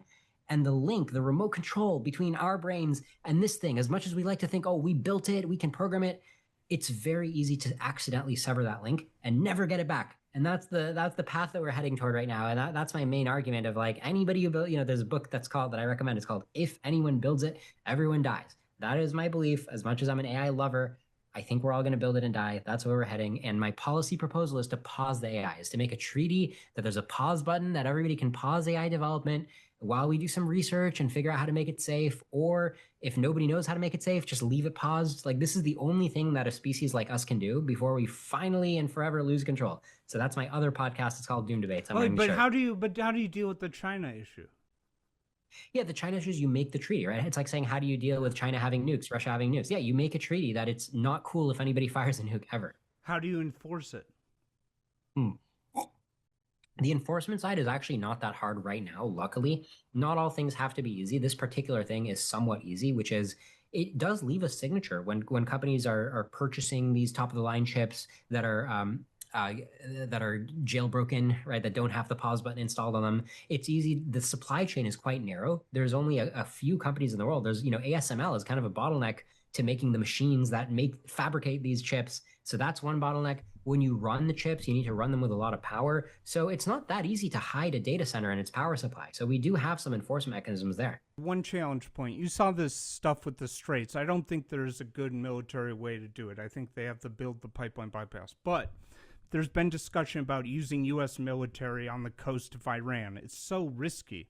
And the link, the remote control between our brains and this thing, as much as we like to think, oh, we built it, we can program it, it's very easy to accidentally sever that link and never get it back. And that's the path that we're heading toward right now. And that's my main argument of like anybody who built, there's a book that I recommend. It's called If Anyone Builds It, Everyone Dies. That is my belief. As much as I'm an AI lover, I think we're all going to build it and die. That's where we're heading. And my policy proposal is to pause the AI, is to make a treaty that there's a pause button that everybody can pause AI development while we do some research and figure out how to make it safe. Or if nobody knows how to make it safe, just leave it paused. Like this is the only thing that a species like us can do before we finally and forever lose control. So that's my other podcast. It's called Doom Debates. But how do you deal with the China issue? Yeah, the China issue is you make the treaty, right? It's like saying, how do you deal with China having nukes, Russia having nukes? Yeah, you make a treaty that it's not cool if anybody fires a nuke ever. How do you enforce it? The enforcement side is actually not that hard right now, luckily. Not all things have to be easy. This particular thing is somewhat easy, which is it does leave a signature when companies are purchasing these top-of-the-line chips that are jailbroken, right, that don't have the pause button installed on them. It's easy. The supply chain is quite narrow. There's only a few companies in the world. There's, ASML is kind of a bottleneck to making the machines that fabricate these chips. So that's one bottleneck. When you run the chips, you need to run them with a lot of power. So it's not that easy to hide a data center and its power supply. So we do have some enforcement mechanisms there. One challenge point. You saw this stuff with the Straits. I don't think there's a good military way to do it. I think they have to build the pipeline bypass. But there's been discussion about using U.S. military on the coast of Iran. It's so risky.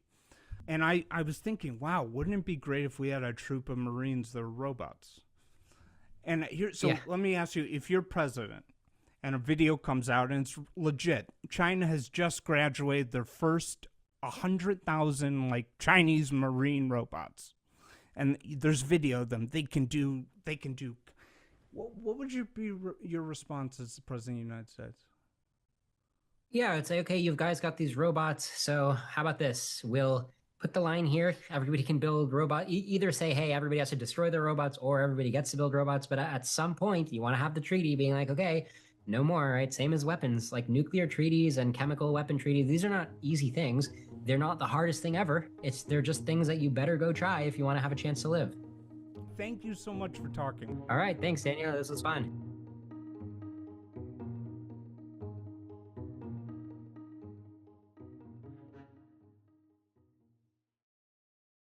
And I was thinking, wow, wouldn't it be great if we had a troop of Marines that are robots? And let me ask you, if you're president and a video comes out and it's legit, China has just graduated their first 100,000 Chinese Marine robots, and there's video of them. They can do. What would your response as the president of the United States? Yeah, I'd say, okay, you guys got these robots. So how about this? We'll put the line here. Everybody can build robots. Either say, hey, everybody has to destroy their robots, or everybody gets to build robots. But at some point, you want to have the treaty being like, okay, no more, right? Same as weapons, like nuclear treaties and chemical weapon treaties. These are not easy things. They're not the hardest thing ever. They're just things that you better go try if you want to have a chance to live. Thank you so much for talking. All right, thanks, Daniel. This was fun.